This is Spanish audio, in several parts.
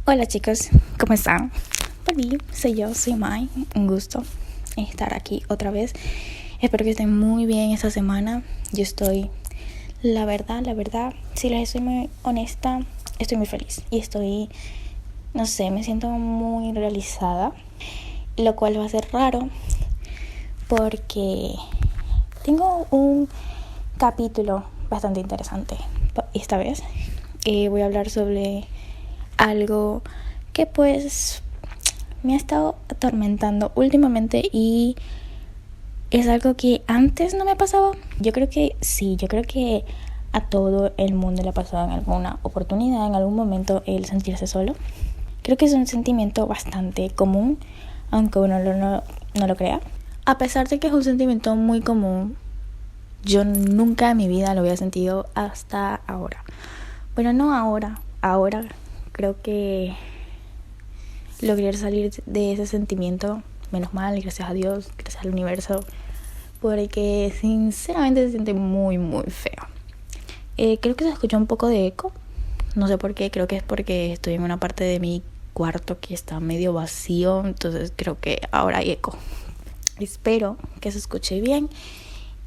Hola chicos, ¿cómo están? Volví, soy Mai, un gusto estar aquí otra vez. Espero que estén muy bien esta semana. Yo estoy, la verdad, si les soy muy honesta, estoy muy feliz y no sé, me siento muy realizada, lo cual va a ser raro porque tengo un capítulo bastante interesante esta vez. Voy a hablar sobre algo que pues me ha estado atormentando últimamente y es algo que antes no me pasaba. Yo creo que a todo el mundo le ha pasado en alguna oportunidad, en algún momento, el sentirse solo. Creo que es un sentimiento bastante común, aunque uno no lo crea. A pesar de que es un sentimiento muy común, yo nunca en mi vida lo había sentido hasta ahora. Bueno, no ahora creo que logré salir de ese sentimiento, menos mal, gracias a Dios, gracias al universo, porque sinceramente se siente muy, muy feo. Creo que se escucha un poco de eco, no sé por qué, creo que es porque estoy en una parte de mi cuarto que está medio vacío, entonces creo que ahora hay eco. Espero que se escuche bien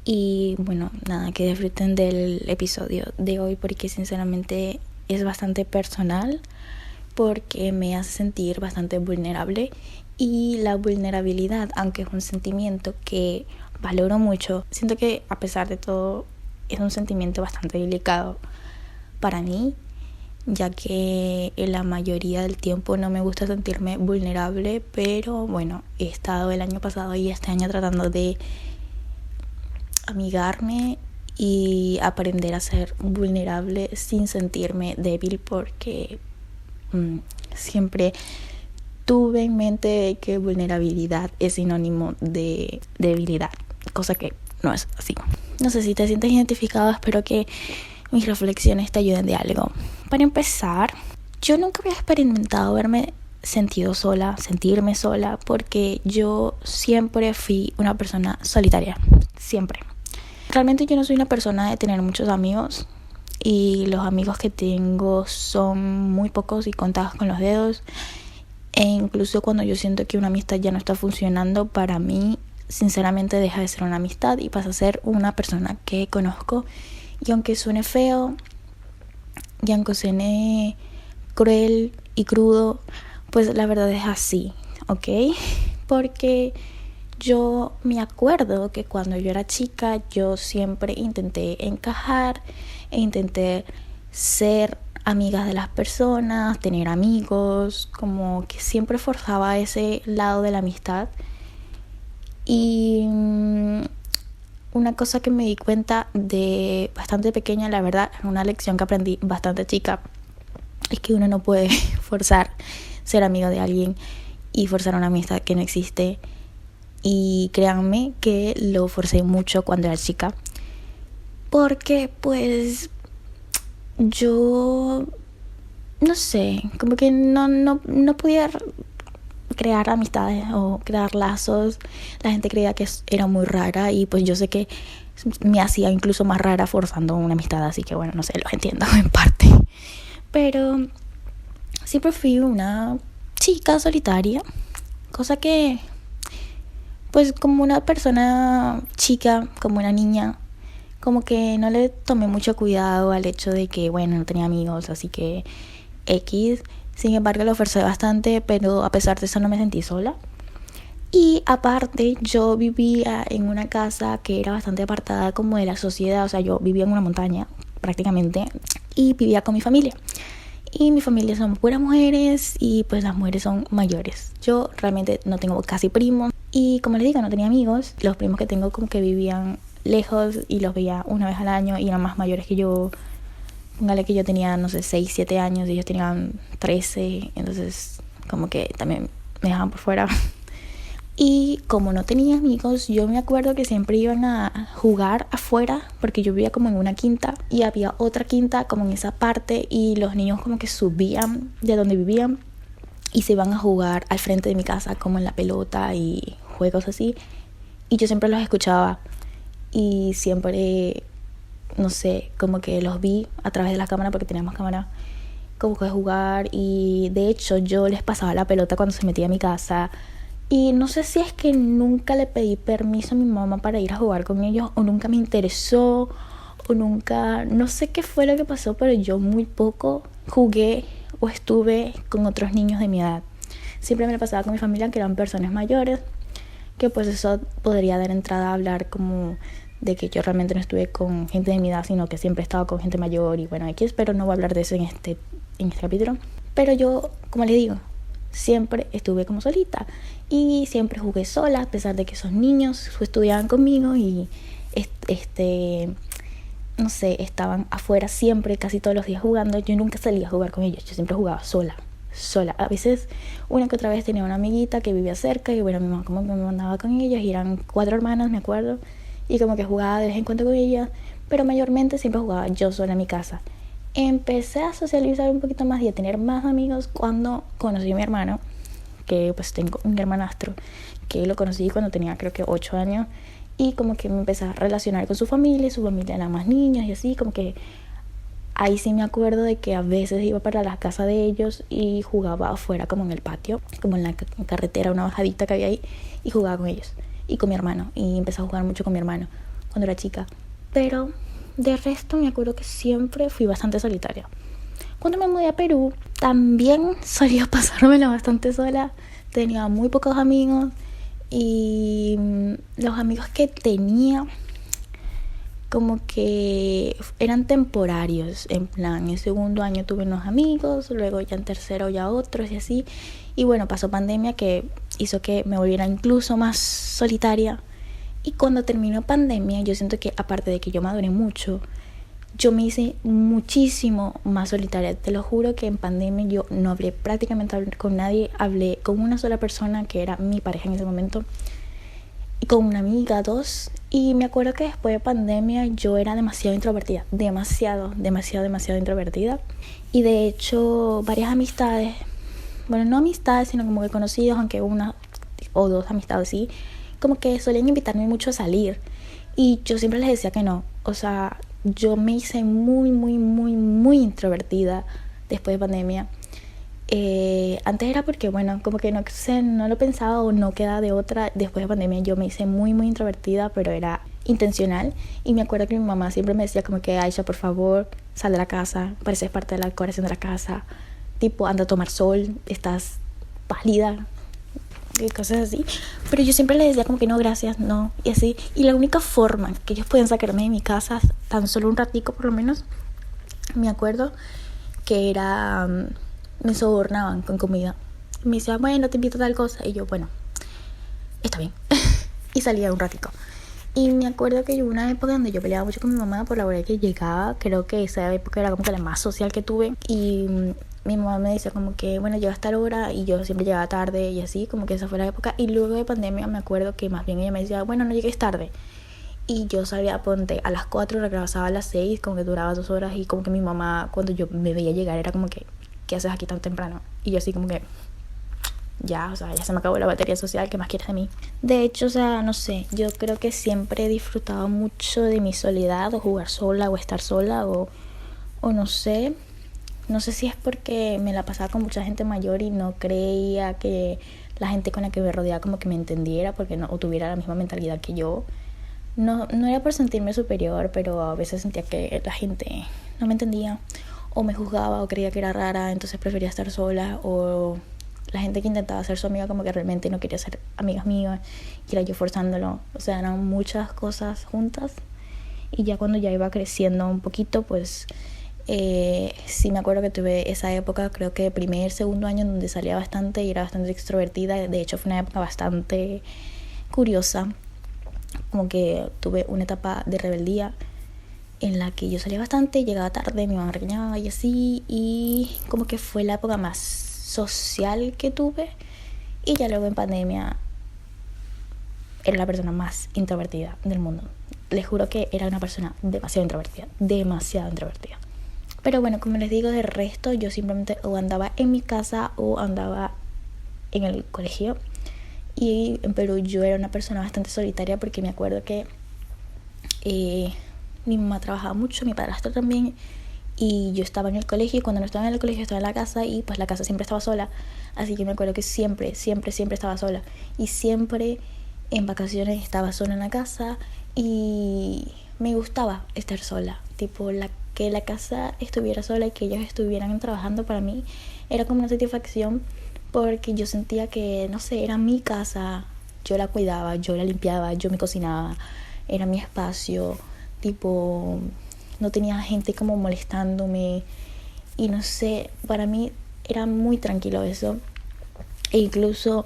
y bueno, nada, que disfruten del episodio de hoy porque sinceramente es bastante personal, porque me hace sentir bastante vulnerable y la vulnerabilidad, aunque es un sentimiento que valoro mucho, siento que a pesar de todo es un sentimiento bastante delicado para mí, ya que en la mayoría del tiempo no me gusta sentirme vulnerable, pero bueno, he estado el año pasado y este año tratando de amigarme y aprender a ser vulnerable sin sentirme débil, porque siempre tuve en mente que vulnerabilidad es sinónimo de debilidad, cosa que no es así. No sé si te sientes identificado, espero que mis reflexiones te ayuden de algo. Para empezar, yo nunca había experimentado sentirme sola, porque yo siempre fui una persona solitaria, siempre. Realmente yo no soy una persona de tener muchos amigos y los amigos que tengo son muy pocos y contados con los dedos, e incluso cuando yo siento que una amistad ya no está funcionando, para mí sinceramente deja de ser una amistad y pasa a ser una persona que conozco, y aunque suene feo y aunque suene cruel y crudo, pues la verdad es así, ¿ok? Porque yo me acuerdo que cuando yo era chica yo siempre intenté encajar e intenté ser amiga de las personas, tener amigos, como que siempre forzaba ese lado de la amistad. Y una cosa que me di cuenta de bastante pequeña, la verdad, una lección que aprendí bastante chica, es que uno no puede forzar ser amigo de alguien y forzar una amistad que no existe. Y créanme que lo forcé mucho cuando era chica, porque pues yo no sé, como que no podía crear amistades o crear lazos. La gente creía que era muy rara y pues yo sé que me hacía incluso más rara forzando una amistad, así que bueno, no sé, los entiendo en parte. Pero siempre fui una chica solitaria, cosa que pues como una persona chica, como una niña, como que no le tomé mucho cuidado al hecho de que, bueno, no tenía amigos, así que X. Sin embargo, lo forcé bastante, pero a pesar de eso no me sentí sola. Y aparte, yo vivía en una casa que era bastante apartada como de la sociedad, o sea, yo vivía en una montaña prácticamente y vivía con mi familia. Y mi familia son puras mujeres y pues las mujeres son mayores. Yo realmente no tengo casi primos y como les digo, no tenía amigos. Los primos que tengo como que vivían lejos y los veía una vez al año y eran más mayores que yo. Póngale que yo tenía, no sé, 6, 7 años y ellos tenían 13, entonces como que también me dejaban por fuera. Y como no tenía amigos, yo me acuerdo que siempre iban a jugar afuera, porque yo vivía como en una quinta y había otra quinta como en esa parte, y los niños como que subían de donde vivían y se iban a jugar al frente de mi casa como en la pelota y juegos así, y yo siempre los escuchaba y siempre, no sé, como que los vi a través de la cámara porque teníamos cámara como que jugar, y de hecho yo les pasaba la pelota cuando se metía a mi casa. Y no sé si es que nunca le pedí permiso a mi mamá para ir a jugar con ellos, o nunca me interesó, o nunca, no sé qué fue lo que pasó, pero yo muy poco jugué o estuve con otros niños de mi edad. Siempre me la pasaba con mi familia, que eran personas mayores, que pues eso podría dar entrada a hablar como de que yo realmente no estuve con gente de mi edad, sino que siempre he estado con gente mayor y bueno, X, pero no voy a hablar de eso en este capítulo. Pero yo, como les digo, siempre estuve como solita y siempre jugué sola, a pesar de que esos niños estudiaban conmigo y no sé, estaban afuera siempre, casi todos los días jugando. Yo nunca salía a jugar con ellos, yo siempre jugaba sola. A veces una que otra vez tenía una amiguita que vivía cerca y bueno, mi mamá como que me mandaba con ellos y eran 4 hermanas, me acuerdo, y como que jugaba de vez en cuando con ellas, pero mayormente siempre jugaba yo sola en mi casa. Empecé a socializar un poquito más y a tener más amigos cuando conocí a mi hermano, que pues tengo un hermanastro, que lo conocí cuando tenía creo que 8 años, y como que me empecé a relacionar con su familia eran más niños y así, como que ahí sí me acuerdo de que a veces iba para la casa de ellos y jugaba afuera como en el patio, como en la carretera, una bajadita que había ahí, y jugaba con ellos y con mi hermano, y empecé a jugar mucho con mi hermano cuando era chica. Pero de resto me acuerdo que siempre fui bastante solitaria. Cuando me mudé a Perú también solía pasármela bastante sola, tenía muy pocos amigos y los amigos que tenía como que eran temporarios, en plan, en segundo año tuve unos amigos, luego ya en tercero ya otros y así, y bueno, pasó pandemia que hizo que me volviera incluso más solitaria. Y cuando terminó pandemia, yo siento que aparte de que yo maduré mucho, yo me hice muchísimo más solitaria. Te lo juro que en pandemia yo no hablé prácticamente con nadie, hablé con una sola persona que era mi pareja en ese momento, y con una amiga, 2. Y me acuerdo que después de pandemia yo era demasiado introvertida, demasiado introvertida. Y de hecho varias amistades, bueno, no amistades, sino como que conocidos, aunque una o 2 amistades sí, como que solían invitarme mucho a salir. Y yo siempre les decía que no. O sea, yo me hice muy introvertida después de pandemia. Antes era porque, bueno, como que no sé, no lo pensaba o no queda de otra. Después de pandemia yo me hice muy introvertida, pero era intencional. Y me acuerdo que mi mamá siempre me decía como que, Aisha, por favor, sal de la casa, pareces parte de la decoración de la casa, tipo, anda a tomar sol, estás pálida y cosas así. Pero yo siempre les decía como que no, gracias, no, y así. Y la única forma que ellos podían sacarme de mi casa, tan solo un ratico por lo menos, me acuerdo que era, me sobornaban con comida. Me decían, bueno, te invito a tal cosa, y yo, bueno, está bien. Y salía un ratico. Y me acuerdo que hubo una época donde yo peleaba mucho con mi mamá por la hora que llegaba. Creo que esa época era como que la más social que tuve. Y mi mamá me decía como que, bueno, llega a tal hora, y yo siempre llegaba tarde y así, como que esa fue la época. Y luego de pandemia me acuerdo que más bien ella me decía, bueno, no llegues tarde. Y yo salía, ponte, a las 4, regresaba a las 6, como que duraba 2 horas. Y como que mi mamá, cuando yo me veía llegar, era como que, ¿qué haces aquí tan temprano? Y yo así como que, ya, o sea, ya se me acabó la batería social, ¿qué más quieres de mí? De hecho, o sea, no sé, yo creo que siempre he disfrutado mucho de mi soledad, o jugar sola, o estar sola, o no sé si es porque me la pasaba con mucha gente mayor y no creía que la gente con la que me rodeaba como que me entendiera, porque no, o tuviera la misma mentalidad que yo. No era por sentirme superior, pero a veces sentía que la gente no me entendía, o me juzgaba, o creía que era rara, entonces prefería estar sola, o la gente que intentaba ser su amiga como que realmente no quería ser amigas mías y era yo forzándolo. O sea, eran muchas cosas juntas. Y ya cuando ya iba creciendo un poquito, pues sí me acuerdo que tuve esa época, creo que primer, segundo año, donde salía bastante y era bastante extrovertida. De hecho fue una época bastante curiosa, como que tuve una etapa de rebeldía en la que yo salía bastante, llegaba tarde, mi mamá me regañaba y así, y como que fue la época más social que tuve. Y ya luego en pandemia era la persona más introvertida del mundo. Les juro que era una persona demasiado introvertida. Pero bueno, como les digo, de resto yo simplemente o andaba en mi casa o andaba en el colegio. Y en Perú yo era una persona bastante solitaria, porque me acuerdo que mi mamá trabajaba mucho, mi padrastro también, y yo estaba en el colegio, y cuando no estaba en el colegio estaba en la casa, y pues la casa siempre estaba sola, así que me acuerdo que siempre estaba sola, y siempre en vacaciones estaba sola en la casa, y me gustaba estar sola, tipo que la casa estuviera sola y que ellos estuvieran trabajando, para mí era como una satisfacción, porque yo sentía que, no sé, era mi casa, yo la cuidaba, yo la limpiaba, yo me cocinaba, era mi espacio, tipo, no tenía gente como molestándome, y no sé, para mí era muy tranquilo eso. E incluso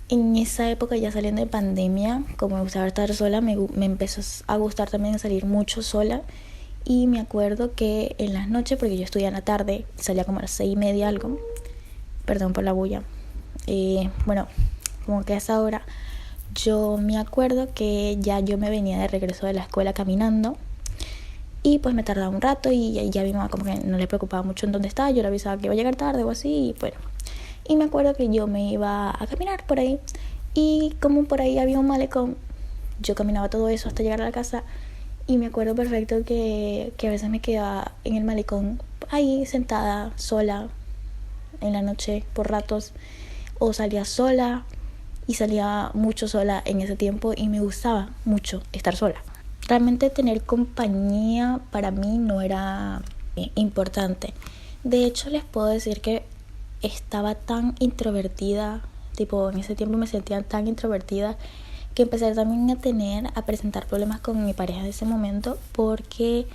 en esa época, ya saliendo de pandemia, como me gustaba estar sola, me empezó a gustar también salir mucho sola. Y me acuerdo que en las noches, porque yo estudiaba en la tarde, salía como a las 6:30 algo, perdón por la bulla, bueno, como que a esa hora yo me acuerdo que ya yo me venía de regreso de la escuela caminando, y pues me tardaba un rato, y ya mi mamá como que no le preocupaba mucho en dónde estaba, yo le avisaba que iba a llegar tarde o así, y bueno. Y me acuerdo que yo me iba a caminar por ahí, y como por ahí había un malecón, yo caminaba todo eso hasta llegar a la casa, y me acuerdo perfecto que a veces me quedaba en el malecón ahí sentada sola en la noche por ratos, o salía sola, y salía mucho sola en ese tiempo, y me gustaba mucho estar sola. Realmente tener compañía para mí no era importante. De hecho, les puedo decir que estaba tan introvertida, tipo en ese tiempo me sentía tan introvertida, que empecé también a presentar problemas con mi pareja de ese momento, porque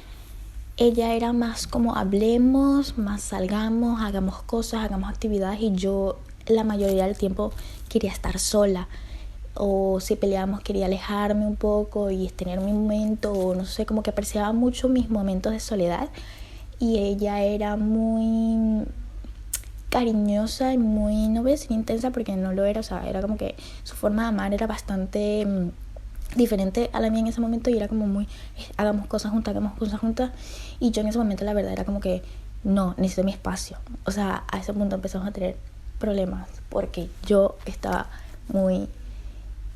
ella era más como hablemos, más salgamos, hagamos cosas, hagamos actividades, y yo la mayoría del tiempo quería estar sola, o si peleábamos quería alejarme un poco y tener mi momento, o no sé, como que apreciaba mucho mis momentos de soledad, y ella era muy cariñosa y muy, no voy a decir intensa porque no lo era, o sea, era como que su forma de amar era bastante diferente a la mía en ese momento, y era como muy, hagamos cosas juntas, y yo en ese momento la verdad era como que no, necesito mi espacio. O sea, a ese punto empezamos a tener problemas porque yo estaba muy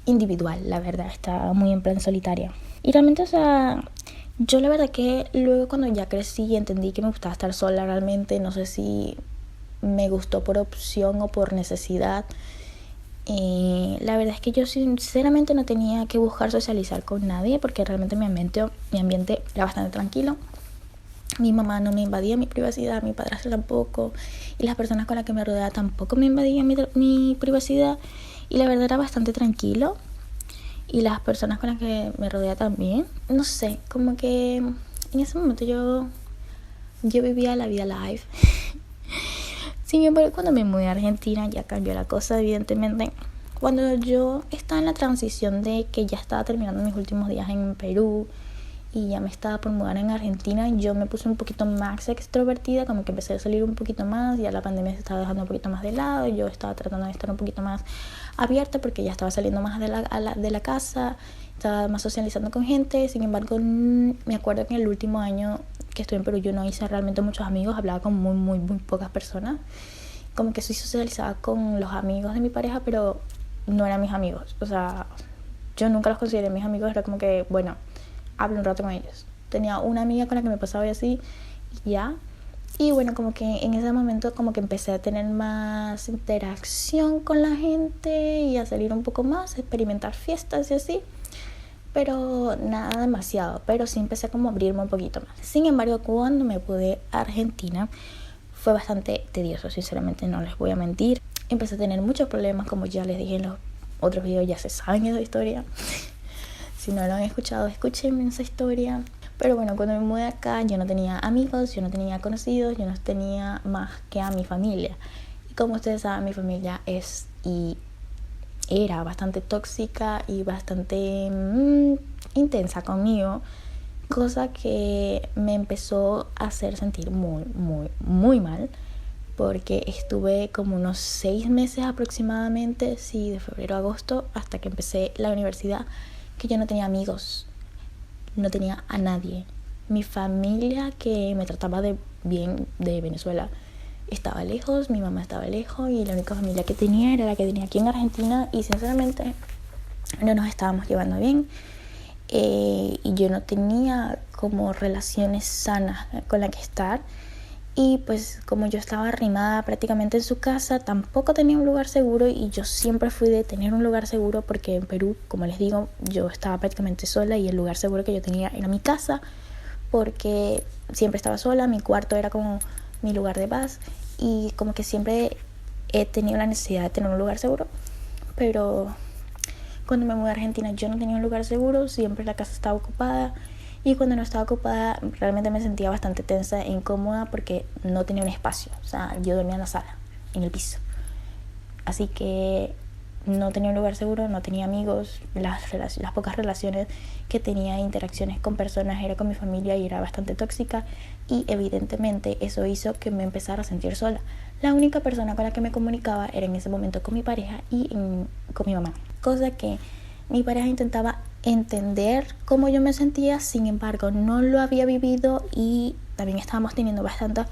individual, la verdad, estaba muy en plan solitaria. Y realmente, o sea, yo la verdad que luego cuando ya crecí y entendí que me gustaba estar sola, realmente no sé si me gustó por opción o por necesidad. La verdad es que yo sinceramente no tenía que buscar socializar con nadie, porque realmente mi ambiente era bastante tranquilo. Mi mamá no me invadía mi privacidad, mi padrastro tampoco, y las personas con las que me rodeaba tampoco me invadían mi privacidad, y la verdad era bastante tranquilo, y las personas con las que me rodeaba también. No sé, como que en ese momento yo vivía la vida live. Sin embargo, cuando me mudé a Argentina ya cambió la cosa, evidentemente. Cuando yo estaba en la transición de que ya estaba terminando mis últimos días en Perú y ya me estaba por mudar en Argentina, yo me puse un poquito más extrovertida, como que empecé a salir un poquito más, ya la pandemia se estaba dejando un poquito más de lado, y yo estaba tratando de estar un poquito más abierta porque ya estaba saliendo más de la casa, estaba más socializando con gente. Sin embargo, me acuerdo que en el último año que estuve en Perú yo no hice realmente muchos amigos, hablaba con muy pocas personas, como que sí socializaba con los amigos de mi pareja, pero no eran mis amigos, o sea, yo nunca los consideré mis amigos, era como que, bueno, hablo un rato con ellos. Tenía una amiga con la que me pasaba y así, y ya. Y bueno, como que en ese momento como que empecé a tener más interacción con la gente y a salir un poco más, a experimentar fiestas y así. Pero nada demasiado, pero sí empecé como a abrirme un poquito más. Sin embargo, cuando me mudé a Argentina fue bastante tedioso, sinceramente, no les voy a mentir. Empecé a tener muchos problemas, como ya les dije en los otros videos, ya se saben esa historia. Si no lo han escuchado, escúchenme esa historia. Pero bueno, cuando me mudé acá yo no tenía amigos, yo no tenía conocidos, yo no tenía más que a mi familia. Y como ustedes saben, mi familia es y era bastante tóxica y bastante intensa conmigo, cosa que me empezó a hacer sentir muy mal, porque estuve como unos 6 meses aproximadamente, sí, de febrero a agosto, hasta que empecé la universidad, que yo no tenía amigos, no tenía a nadie. Mi familia, que me trataba de bien de Venezuela, estaba lejos, mi mamá estaba lejos, y la única familia que tenía era la que tenía aquí en Argentina, y sinceramente no nos estábamos llevando bien. y yo no tenía como relaciones sanas con las que estar. Y pues como yo estaba arrimada prácticamente en su casa, tampoco tenía un lugar seguro, y yo siempre fui de tener un lugar seguro porque en Perú, como les digo, yo estaba prácticamente sola y el lugar seguro que yo tenía era mi casa, porque siempre estaba sola, mi cuarto era como mi lugar de paz, y como que siempre he tenido la necesidad de tener un lugar seguro. Pero cuando me mudé a Argentina yo no tenía un lugar seguro, siempre la casa estaba ocupada. Y cuando no estaba ocupada realmente me sentía bastante tensa e incómoda porque no tenía un espacio. O sea, yo dormía en la sala, en el piso. Así que no tenía un lugar seguro, no tenía amigos. Las pocas relaciones que tenía, interacciones con personas, era con mi familia y era bastante tóxica. Y evidentemente eso hizo que me empezara a sentir sola. La única persona con la que me comunicaba era en ese momento con mi pareja y con mi mamá. Cosa que mi pareja intentaba entender cómo yo me sentía, sin embargo no lo había vivido y también estábamos teniendo bastantes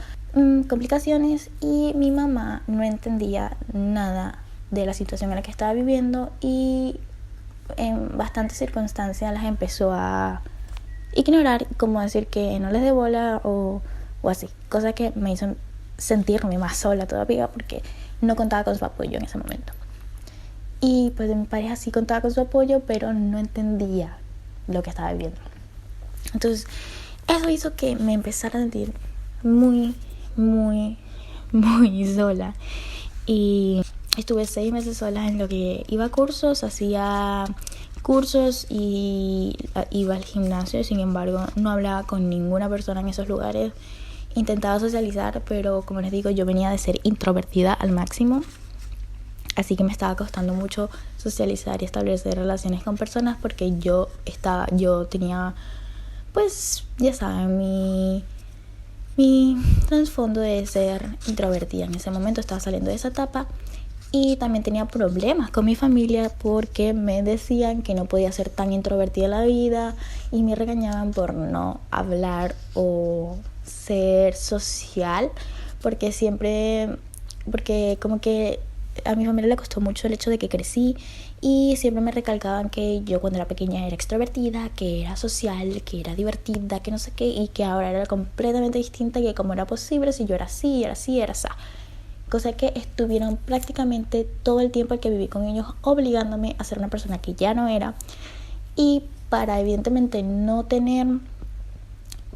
complicaciones, y mi mamá no entendía nada de la situación en la que estaba viviendo y en bastantes circunstancias las empezó a ignorar, como decir que no les dé bola o así, cosa que me hizo sentirme más sola todavía porque no contaba con su apoyo en ese momento. Y pues mi pareja sí contaba con su apoyo, pero no entendía lo que estaba viviendo. Entonces eso hizo que me empezara a sentir muy, muy, muy sola. Y estuve 6 meses sola en lo que iba a cursos, hacía cursos y iba al gimnasio. Sin embargo, no hablaba con ninguna persona en esos lugares. Intentaba socializar, pero como les digo, yo venía de ser introvertida al máximo. Así que me estaba costando mucho socializar y establecer relaciones con personas porque yo tenía, pues, ya saben, mi trasfondo de ser introvertida. En ese momento estaba saliendo de esa etapa y también tenía problemas con mi familia porque me decían que no podía ser tan introvertida en la vida y me regañaban por no hablar o ser social, porque como que a mi familia le costó mucho el hecho de que crecí y siempre me recalcaban que yo cuando era pequeña era extrovertida, que era social, que era divertida, que no sé qué, y que ahora era completamente distinta, que cómo era posible si yo era así, era así, era así. Cosa que estuvieron prácticamente todo el tiempo que viví con ellos obligándome a ser una persona que ya no era. Y para evidentemente no tener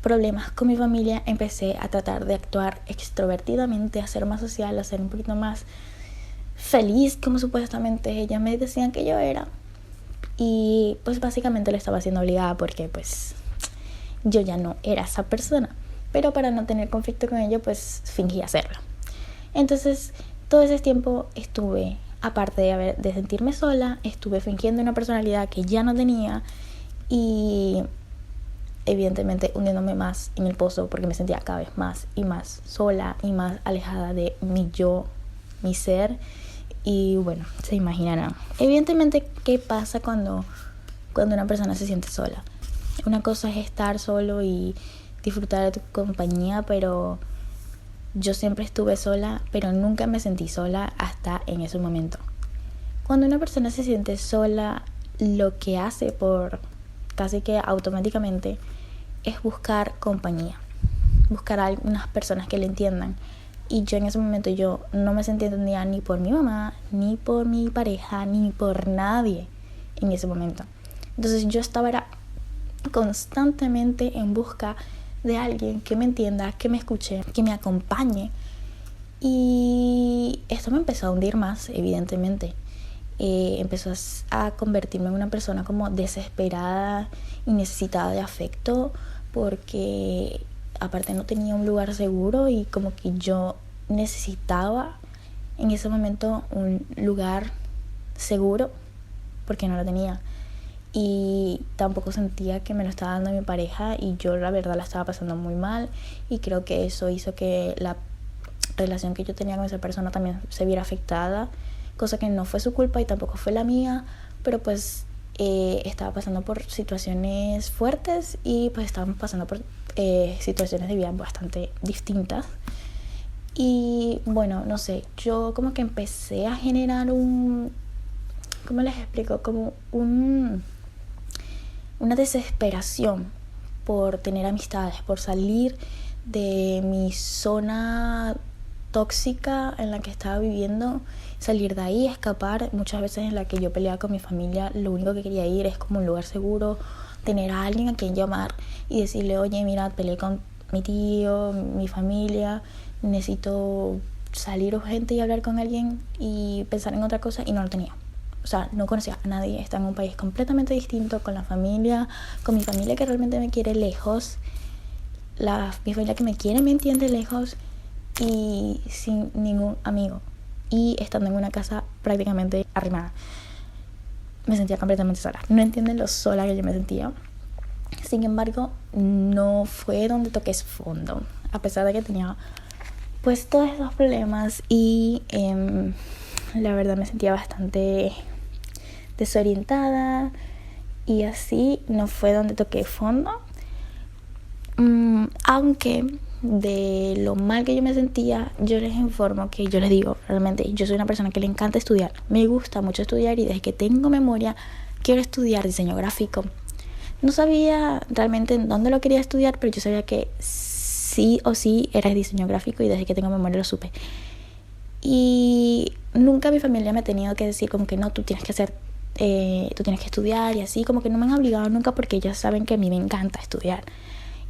problemas con mi familia, empecé a tratar de actuar extrovertidamente, a ser más social, a ser un poquito más feliz como supuestamente ellas me decían que yo era. Y pues básicamente lo estaba haciendo obligada porque pues yo ya no era esa persona, pero para no tener conflicto con ello pues fingí hacerlo. Entonces todo ese tiempo estuve, aparte de sentirme sola, estuve fingiendo una personalidad que ya no tenía y evidentemente hundiéndome más en el pozo porque me sentía cada vez más y más sola y más alejada de mi yo, mi ser. Y bueno, se imaginarán. Evidentemente, ¿qué pasa cuando una persona se siente sola? Una cosa es estar solo y disfrutar de tu compañía, pero yo siempre estuve sola, pero nunca me sentí sola hasta en ese momento. Cuando una persona se siente sola, lo que hace por casi que automáticamente es buscar compañía, buscar a algunas personas que le entiendan. Y yo en ese momento yo no me sentía entendida ni por mi mamá, ni por mi pareja, ni por nadie en ese momento. Entonces yo estaba constantemente en busca de alguien que me entienda, que me escuche, que me acompañe. Y esto me empezó a hundir más, evidentemente. Empezó a convertirme en una persona como desesperada y necesitada de afecto, porque aparte no tenía un lugar seguro y como que yo necesitaba en ese momento un lugar seguro porque no lo tenía, y tampoco sentía que me lo estaba dando mi pareja y yo la verdad la estaba pasando muy mal, y creo que eso hizo que la relación que yo tenía con esa persona también se viera afectada, cosa que no fue su culpa y tampoco fue la mía, pero pues estaba pasando por situaciones fuertes y pues estábamos pasando por situaciones de vida bastante distintas. Y bueno, no sé, yo como que empecé a generar ¿cómo les explico? Como una una desesperación por tener amistades, por salir de mi zona tóxica en la que estaba viviendo, salir de ahí, escapar. Muchas veces en la que yo peleaba con mi familia, lo único que quería ir es como un lugar seguro, tener a alguien a quien llamar y decirle, oye, mira, peleé con mi tío, mi familia, necesito salir urgente y hablar con alguien y pensar en otra cosa, y no lo tenía. O sea, no conocía a nadie, estaba en un país completamente distinto, con la familia, con mi familia que realmente me quiere lejos, mi familia que me quiere, me entiende lejos, y sin ningún amigo, y estando en una casa prácticamente arrimada. Me sentía completamente sola. No entienden lo sola que yo me sentía. Sin embargo, no fue donde toqué fondo, a pesar de que tenía pues todos esos problemas, y la verdad me sentía bastante desorientada, y así no fue donde toqué fondo. Aunque de lo mal que yo me sentía, yo les informo que yo les digo, realmente yo soy una persona que le encanta estudiar, me gusta mucho estudiar, y desde que tengo memoria quiero estudiar diseño gráfico. No sabía realmente en dónde lo quería estudiar, pero yo sabía que sí o sí era diseño gráfico, y desde que tengo memoria lo supe. Y nunca mi familia me ha tenido que decir como que no, tú tienes que estudiar, y así, como que no me han obligado nunca, porque ellos saben que a mí me encanta estudiar.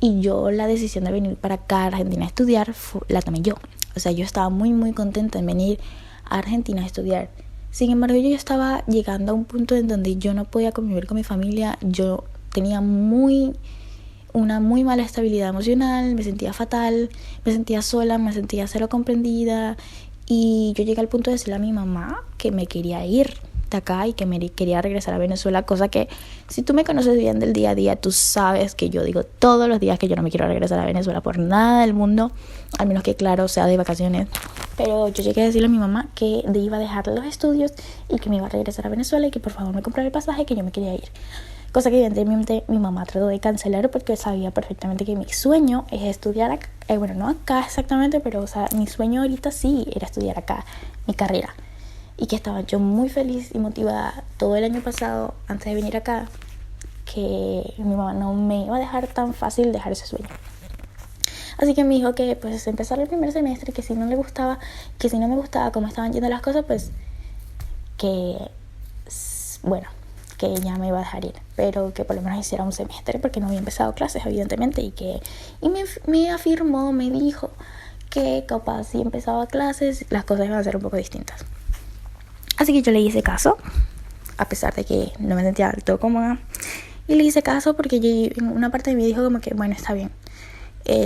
Y yo la decisión de venir para acá a Argentina a estudiar la tomé yo. O sea, yo estaba muy muy contenta en venir a Argentina a estudiar. Sin embargo, yo estaba llegando a un punto en donde yo no podía convivir con mi familia. Yo tenía una muy mala estabilidad emocional, me sentía fatal, me sentía sola, me sentía cero comprendida, y yo llegué al punto de decirle a mi mamá que me quería ir de acá y que me quería regresar a Venezuela, cosa que si tú me conoces bien del día a día, tú sabes que yo digo todos los días que yo no me quiero regresar a Venezuela por nada del mundo, al menos que claro sea de vacaciones. Pero yo llegué a decirle a mi mamá que iba a dejar los estudios y que me iba a regresar a Venezuela, y que por favor me comprara el pasaje, que yo me quería ir. Cosa que evidentemente mi mamá trató de cancelar, porque sabía perfectamente que mi sueño es estudiar acá. Bueno, no acá exactamente, pero o sea, mi sueño ahorita sí era estudiar acá, mi carrera. Y que estaba yo muy feliz y motivada todo el año pasado, antes de venir acá, que mi mamá no me iba a dejar tan fácil dejar ese sueño. Así que me dijo que pues empezar el primer semestre, que si no le gustaba, que si no me gustaba cómo estaban yendo las cosas, pues que bueno, que ella me iba a dejar ir, pero que por lo menos hiciera un semestre, porque no había empezado clases evidentemente, y me afirmó, me dijo que capaz si empezaba clases las cosas iban a ser un poco distintas. Así que yo le hice caso, a pesar de que no me sentía del todo cómoda, y le hice caso porque en una parte de mí dijo como que bueno, está bien,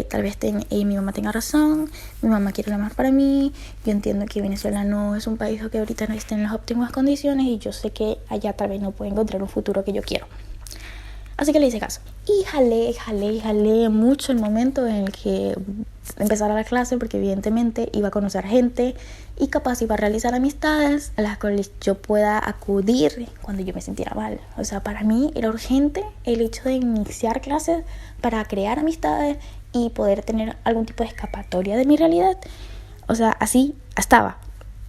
tal vez mi mamá tenga razón, mi mamá quiere lo mejor para mí, yo entiendo que Venezuela no es un país que ahorita no esté en las óptimas condiciones, y yo sé que allá tal vez no puedo encontrar un futuro que yo quiero. Así que le hice caso. Y jalé mucho el momento en el que empezara la clase, porque evidentemente iba a conocer gente y capaz iba a realizar amistades a las cuales yo pueda acudir cuando yo me sintiera mal. O sea, para mí era urgente el hecho de iniciar clases para crear amistades y poder tener algún tipo de escapatoria de mi realidad. O sea, así estaba,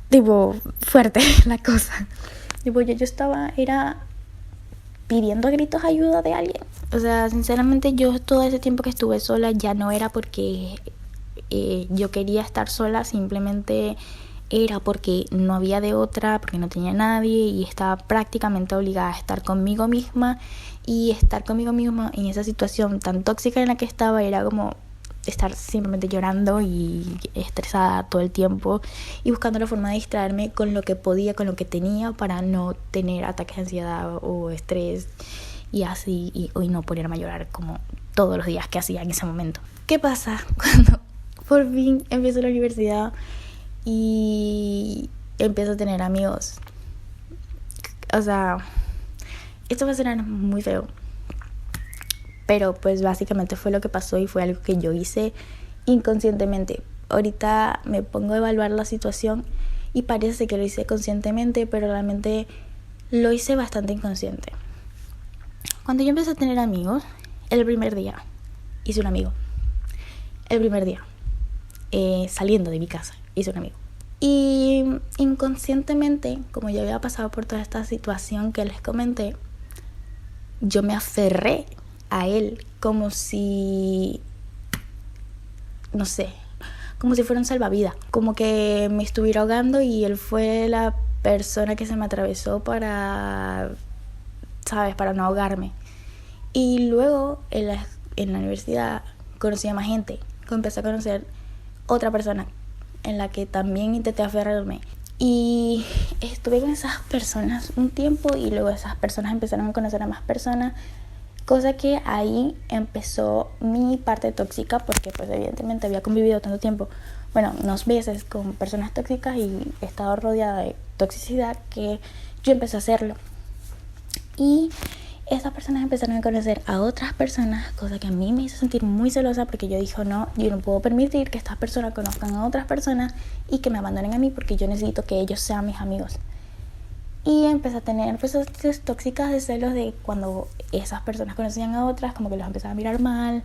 tipo, fuerte la cosa. Tipo, yo estaba, era pidiendo a gritos ayuda de alguien. O sea, sinceramente yo todo ese tiempo que estuve sola ya no era porque yo quería estar sola, simplemente era porque no había de otra, porque no tenía nadie y estaba prácticamente obligada a estar conmigo misma, y estar conmigo misma en esa situación tan tóxica en la que estaba era como estar simplemente llorando y estresada todo el tiempo y buscando la forma de distraerme con lo que podía, con lo que tenía, para no tener ataques de ansiedad o estrés y así, y no ponerme a llorar como todos los días que hacía en ese momento. ¿Qué pasa cuando por fin empiezo la universidad y empiezo a tener amigos? O sea, esto va a sonar muy feo, pero pues básicamente fue lo que pasó y fue algo que yo hice inconscientemente. Ahorita me pongo a evaluar la situación y parece que lo hice conscientemente, pero realmente lo hice bastante inconsciente. Cuando yo empecé a tener amigos, el primer día hice un amigo. El primer día, saliendo de mi casa, hice un amigo. Y inconscientemente, como yo había pasado por toda esta situación que les comenté, yo me aferré a él como si, no sé, como si fuera un salvavidas, como que me estuviera ahogando y él fue la persona que se me atravesó para, ¿sabes?, para no ahogarme. Y luego en la universidad conocí a más gente, empecé a conocer otra persona en la que también intenté aferrarme. Y estuve con esas personas un tiempo y luego esas personas empezaron a conocer a más personas, cosa que ahí empezó mi parte tóxica, porque pues evidentemente había convivido tanto tiempo, bueno, unos meses con personas tóxicas y he estado rodeada de toxicidad que yo empecé a hacerlo. Y esas personas empezaron a conocer a otras personas, cosa que a mí me hizo sentir muy celosa, porque yo dije, no, yo no puedo permitir que estas personas conozcan a otras personas y que me abandonen a mí, porque yo necesito que ellos sean mis amigos. Y empecé a tener pues tóxicas de celos de cuando esas personas conocían a otras, como que los empezaba a mirar mal.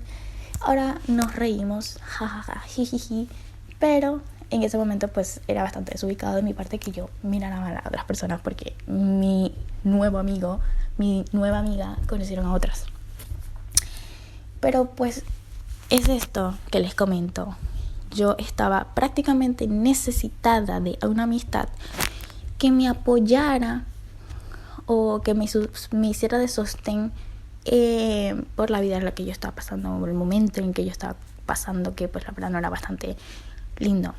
Ahora nos reímos, jajaja, jijiji, pero en ese momento pues era bastante desubicado de mi parte que yo mirara mal a otras personas, porque mi nuevo amigo, mi nueva amiga conocieron a otras. Pero pues es esto que les comento. Yo estaba prácticamente necesitada de una amistad que me apoyara o que me hiciera de sostén por la vida en la que yo estaba pasando, por el momento en que yo estaba pasando, que pues la verdad no era bastante lindo.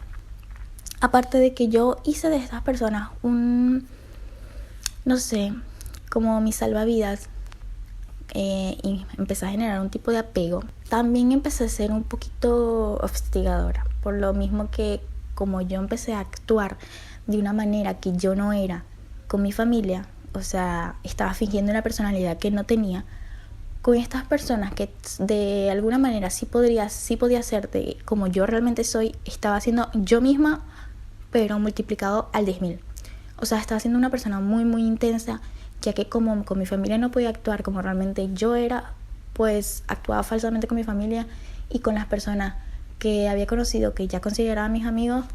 Aparte de que yo hice de estas personas no sé, como mi salvavidas, y empecé a generar un tipo de apego. También empecé a ser un poquito hostigadora, por lo mismo que como yo empecé a actuar de una manera que yo no era con mi familia, o sea, estaba fingiendo una personalidad que no tenía, con estas personas que de alguna manera sí podía ser de como yo realmente soy, estaba siendo yo misma, pero multiplicado al 10.000. O sea, estaba siendo una persona muy, muy intensa, ya que como con mi familia no podía actuar como realmente yo era, pues actuaba falsamente con mi familia, y con las personas que había conocido, que ya consideraba mis amigos,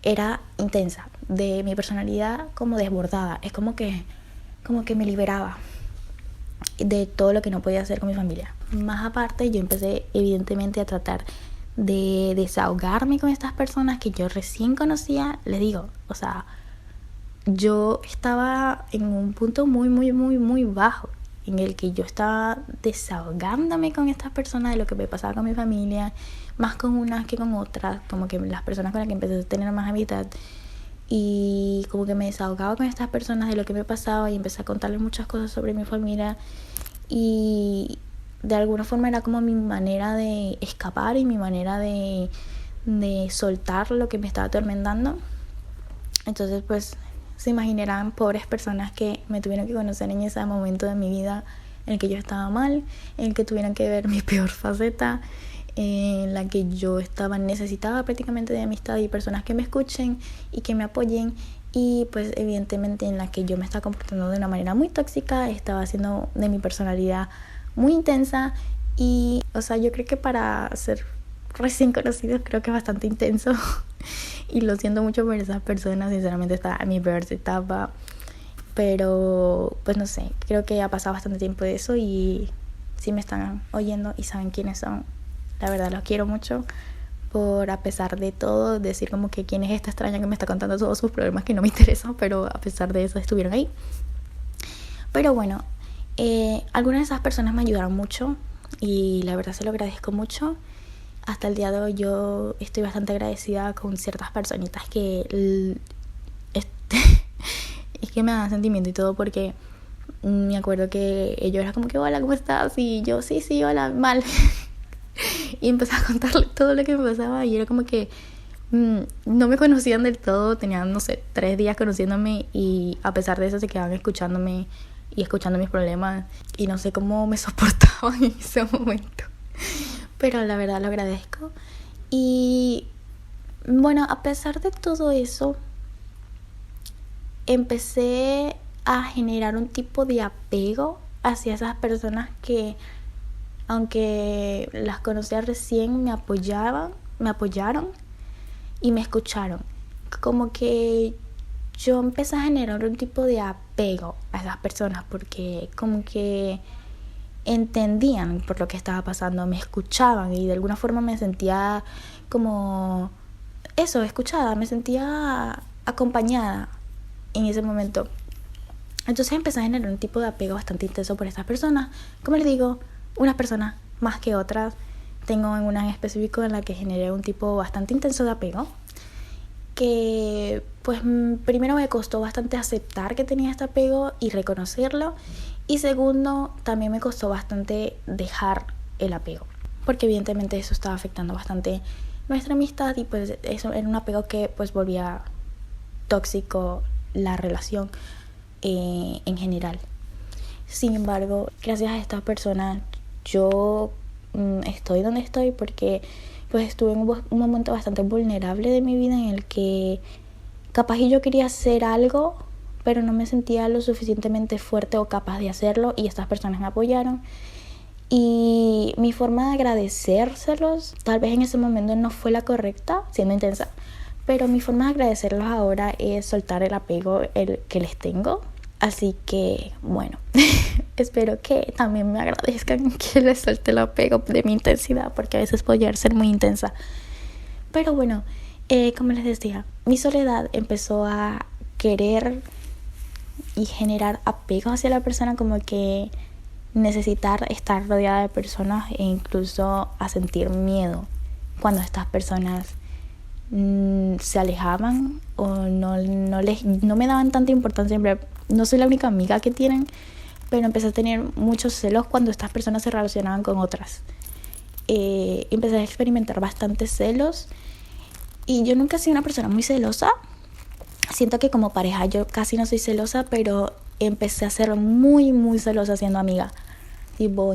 era intensa, de mi personalidad como desbordada. Es como que me liberaba de todo lo que no podía hacer con mi familia. Más aparte, yo empecé evidentemente a tratar de desahogarme con estas personas que yo recién conocía. Les digo, o sea, yo estaba en un punto muy, muy, muy, muy bajo, en el que yo estaba desahogándome con estas personas de lo que me pasaba con mi familia, más con unas que con otras, como que las personas con las que empecé a tener más amistad, y como que me desahogaba con estas personas de lo que me pasaba y empecé a contarles muchas cosas sobre mi familia, y de alguna forma era como mi manera de escapar y mi manera de soltar lo que me estaba atormentando. Entonces pues se imaginarán pobres personas que me tuvieron que conocer en ese momento de mi vida en el que yo estaba mal, en el que tuvieron que ver mi peor faceta, en la que yo estaba necesitada prácticamente de amistad y personas que me escuchen y que me apoyen, y pues evidentemente en la que yo me estaba comportando de una manera muy tóxica, estaba haciendo de mi personalidad muy intensa. Y o sea, yo creo que para ser recién conocidos creo que es bastante intenso y lo siento mucho por esas personas, sinceramente estaba en mi peor etapa, pero pues no sé, creo que ha pasado bastante tiempo de eso, y si me están oyendo y saben quiénes son, la verdad los quiero mucho, por a pesar de todo decir como que quién es esta extraña que me está contando todos sus problemas que no me interesan, pero a pesar de eso estuvieron ahí. Pero bueno, algunas de esas personas me ayudaron mucho y la verdad se lo agradezco mucho. Hasta el día de hoy yo estoy bastante agradecida con ciertas personitas que es que me dan sentimiento y todo, porque me acuerdo que ellos eran como que hola, ¿cómo estás? Y yo sí, hola, mal. Y empecé a contarle todo lo que me pasaba, y era como que no me conocían del todo, tenían, no sé, 3 días conociéndome, y a pesar de eso se quedaban escuchándome y escuchando mis problemas, y no sé cómo me soportaban en ese momento, pero la verdad lo agradezco. Y bueno, a pesar de todo eso, empecé a generar un tipo de apego hacia esas personas que, aunque las conocía recién, me apoyaron y me escucharon. Como que yo empecé a generar un tipo de apego a esas personas, porque como que entendían por lo que estaba pasando, me escuchaban y de alguna forma me sentía como eso, escuchada, me sentía acompañada en ese momento. Entonces empecé a generar un tipo de apego bastante intenso por estas personas. Como les digo, unas personas más que otras. Tengo una en específico en la que generé un tipo bastante intenso de apego, que pues primero me costó bastante aceptar que tenía este apego y reconocerlo, y segundo también me costó bastante dejar el apego, porque evidentemente eso estaba afectando bastante nuestra amistad y pues eso era un apego que pues volvía tóxico la relación en general. Sin embargo, gracias a esta persona yo estoy donde estoy porque pues estuve en un momento bastante vulnerable de mi vida en el que capaz yo quería hacer algo, pero no me sentía lo suficientemente fuerte o capaz de hacerlo, y estas personas me apoyaron. Y mi forma de agradecérselos, tal vez en ese momento no fue la correcta, siendo intensa, pero mi forma de agradecerlos ahora es soltar el apego que les tengo. Así que, bueno, espero que también me agradezcan que les suelte el apego de mi intensidad, porque a veces puedo llegar a ser muy intensa. Pero bueno, como les decía, mi soledad empezó a querer y generar apego hacia la persona, como que necesitar estar rodeada de personas e incluso a sentir miedo cuando estas personas se alejaban o no me daban tanta importancia. No soy la única amiga que tienen, pero empecé a tener muchos celos cuando estas personas se relacionaban con otras. Empecé a experimentar bastantes celos, y yo nunca he sido una persona muy celosa. Siento que como pareja yo casi no soy celosa, pero empecé a ser muy, muy celosa siendo amiga. Tipo,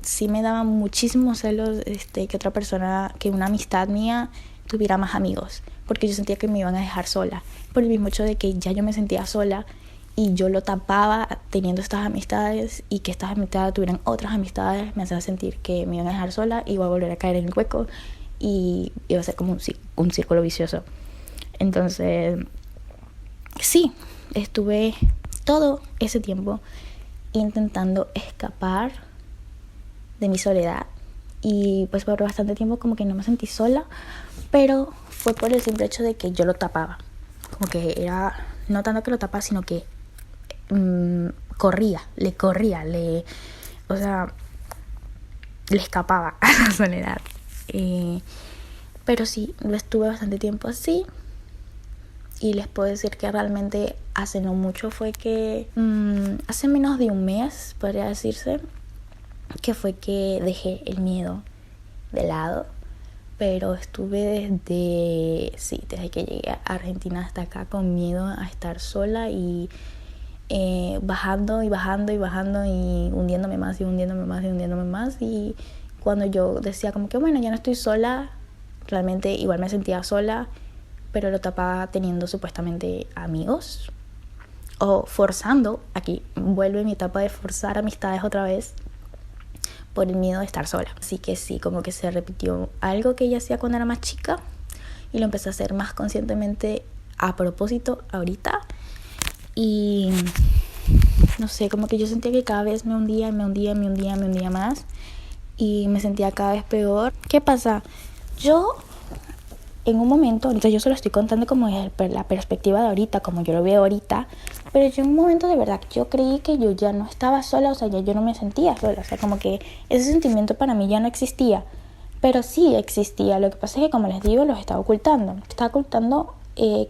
sí me daban muchísimos celos que otra persona, que una amistad mía tuviera más amigos, porque yo sentía que me iban a dejar sola, por el mismo hecho de que ya yo me sentía sola y yo lo tapaba teniendo estas amistades, y que estas amistades tuvieran otras amistades me hacía sentir que me iban a dejar sola y iba a volver a caer en el hueco y iba a ser como un círculo vicioso. Entonces sí, estuve todo ese tiempo intentando escapar de mi soledad, y pues por bastante tiempo como que no me sentí sola, pero fue por el simple hecho de que yo lo tapaba. Como que era, no tanto que lo tapaba, sino que le escapaba a la soledad. Pero sí, lo estuve bastante tiempo así, y les puedo decir que realmente hace no mucho fue que hace menos de un mes, podría decirse, que fue que dejé el miedo de lado. Pero estuve desde que llegué a Argentina hasta acá con miedo a estar sola, y bajando y hundiéndome más. Y cuando yo decía como que bueno, ya no estoy sola, realmente igual me sentía sola, pero lo tapaba teniendo supuestamente amigos, o forzando. Aquí vuelve mi etapa de forzar amistades otra vez por el miedo de estar sola. Así que sí, como que se repitió algo que ella hacía cuando era más chica, y lo empecé a hacer más conscientemente a propósito ahorita. Y no sé, como que yo sentía que cada vez me hundía más, y me sentía cada vez peor. ¿Qué pasa? Yo en un momento, ahorita yo se lo estoy contando como desde la perspectiva de ahorita, como yo lo veo ahorita, pero yo en un momento de verdad yo creí que yo ya no estaba sola, o sea, ya yo no me sentía sola, o sea, como que ese sentimiento para mí ya no existía, pero sí existía. Lo que pasa es que, como les digo, los estaba ocultando,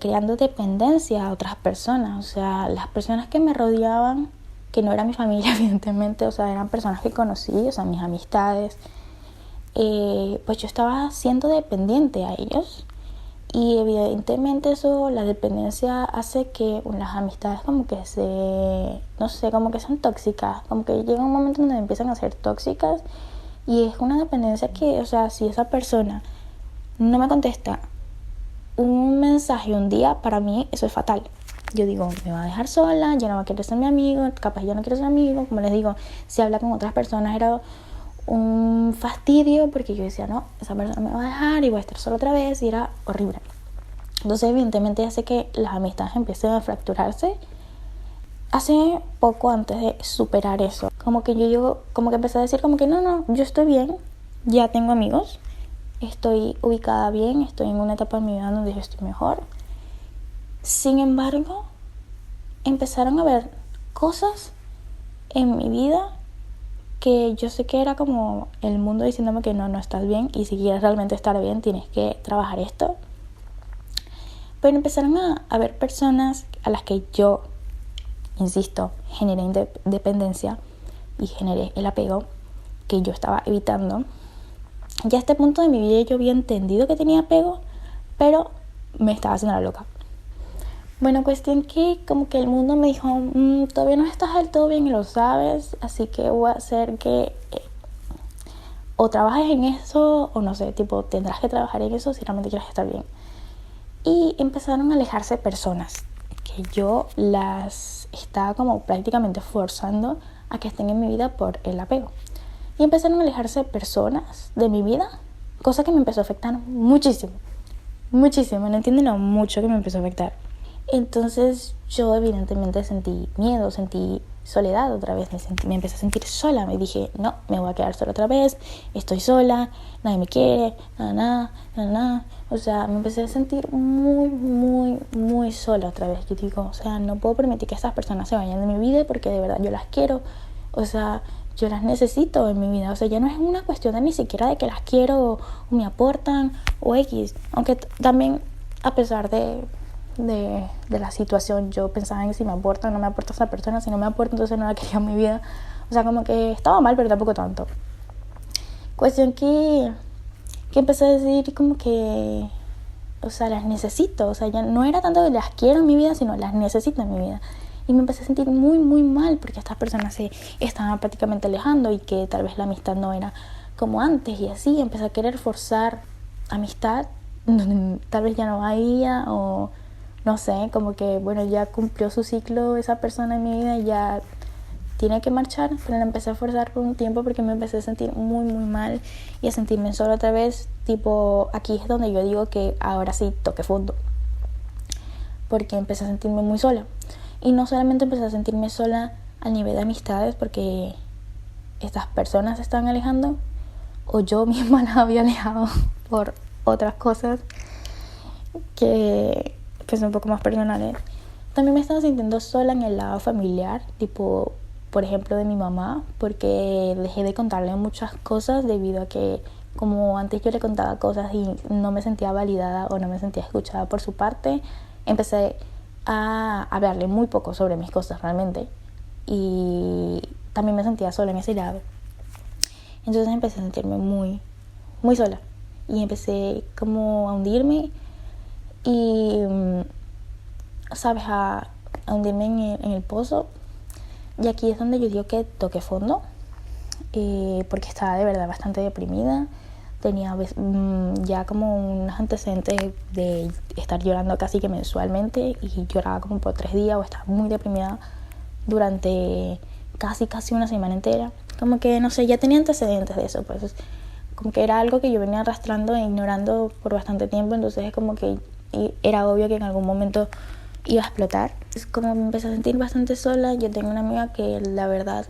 creando dependencia a otras personas. O sea, las personas que me rodeaban, que no eran mi familia evidentemente, o sea, eran personas que conocí, o sea, mis amistades, pues yo estaba siendo dependiente a ellos, y evidentemente eso, la dependencia hace que las amistades como que como que son tóxicas, como que llega un momento donde empiezan a ser tóxicas, y es una dependencia que, o sea, si esa persona no me contesta un mensaje un día, para mí eso es fatal. Yo digo, me va a dejar sola, ya no va a querer ser mi amigo, capaz ya no quiero ser amigo. Como les digo, si habla con otras personas era un fastidio, porque yo decía, no, esa persona me va a dejar y voy a estar sola otra vez, y era horrible. Entonces evidentemente hace que las amistades empiecen a fracturarse, hace poco, antes de superar eso, como que como que empecé a decir como que no, yo estoy bien, ya tengo amigos, estoy ubicada bien, estoy en una etapa de mi vida donde yo estoy mejor. Sin embargo, empezaron a ver cosas en mi vida que yo sé que era como el mundo diciéndome que no estás bien, y si quieres realmente estar bien tienes que trabajar esto. Pero empezaron a ver personas a las que yo, insisto, generé dependencia y generé el apego que yo estaba evitando. Ya a este punto de mi vida yo había entendido que tenía apego, pero me estaba haciendo la loca. Bueno, cuestión que como que el mundo me dijo, todavía no estás del todo bien y lo sabes, así que voy a hacer que o trabajes en eso, o no sé, tipo, tendrás que trabajar en eso si realmente quieres estar bien. Y empezaron a alejarse personas que yo las estaba como prácticamente forzando a que estén en mi vida por el apego. Y empezaron a alejarse personas de mi vida, cosa que me empezó a afectar muchísimo, no entienden lo mucho que me empezó a afectar. Entonces yo evidentemente sentí miedo, sentí soledad otra vez, me empecé a sentir sola, me dije, no, me voy a quedar sola otra vez, estoy sola, nadie me quiere, nada. O sea, me empecé a sentir muy sola otra vez. Yo digo, o sea, no puedo permitir que estas personas se vayan de mi vida porque de verdad yo las quiero, o sea, yo las necesito en mi vida. O sea, ya no es una cuestión de ni siquiera de que las quiero o me aportan o X, aunque también a pesar de la situación yo pensaba en si me aporta o no me aporta esa persona. Si no me aporta, entonces no la quería en mi vida. O sea, como que estaba mal, pero tampoco tanto. Cuestión que empecé a decir como que, o sea, las necesito. O sea, ya no era tanto que las quiero en mi vida, sino las necesito en mi vida. Y me empecé a sentir muy mal porque estas personas se estaban prácticamente alejando y que tal vez la amistad no era como antes. Y así empecé a querer forzar amistad donde tal vez ya no había, o no sé, como que bueno, ya cumplió su ciclo esa persona en mi vida y ya tiene que marchar. Pero la empecé a forzar por un tiempo porque me empecé a sentir muy mal y a sentirme sola otra vez. Tipo, aquí es donde yo digo que ahora sí toqué fondo, porque empecé a sentirme muy sola. Y no solamente empecé a sentirme sola a nivel de amistades porque estas personas se estaban alejando, o yo misma las había alejado por otras cosas que son un poco más personales. También me estaba sintiendo sola en el lado familiar, tipo, por ejemplo, de mi mamá, porque dejé de contarle muchas cosas debido a que como antes yo le contaba cosas y no me sentía validada o no me sentía escuchada por su parte, empecé a hablarle muy poco sobre mis cosas realmente, y también me sentía sola en ese lado. Entonces empecé a sentirme muy sola y empecé como a hundirme y, sabes, a hundirme en el pozo. Y aquí es donde yo digo que toqué fondo, porque estaba de verdad bastante deprimida. Tenía ya como unos antecedentes de estar llorando casi que mensualmente, y lloraba como por 3 días, o estaba muy deprimida durante casi una semana entera. Como que, no sé, ya tenía antecedentes de eso, pues como que era algo que yo venía arrastrando e ignorando por bastante tiempo. Entonces es como que era obvio que en algún momento iba a explotar. Es como me empecé a sentir bastante sola. Yo tengo una amiga que la verdad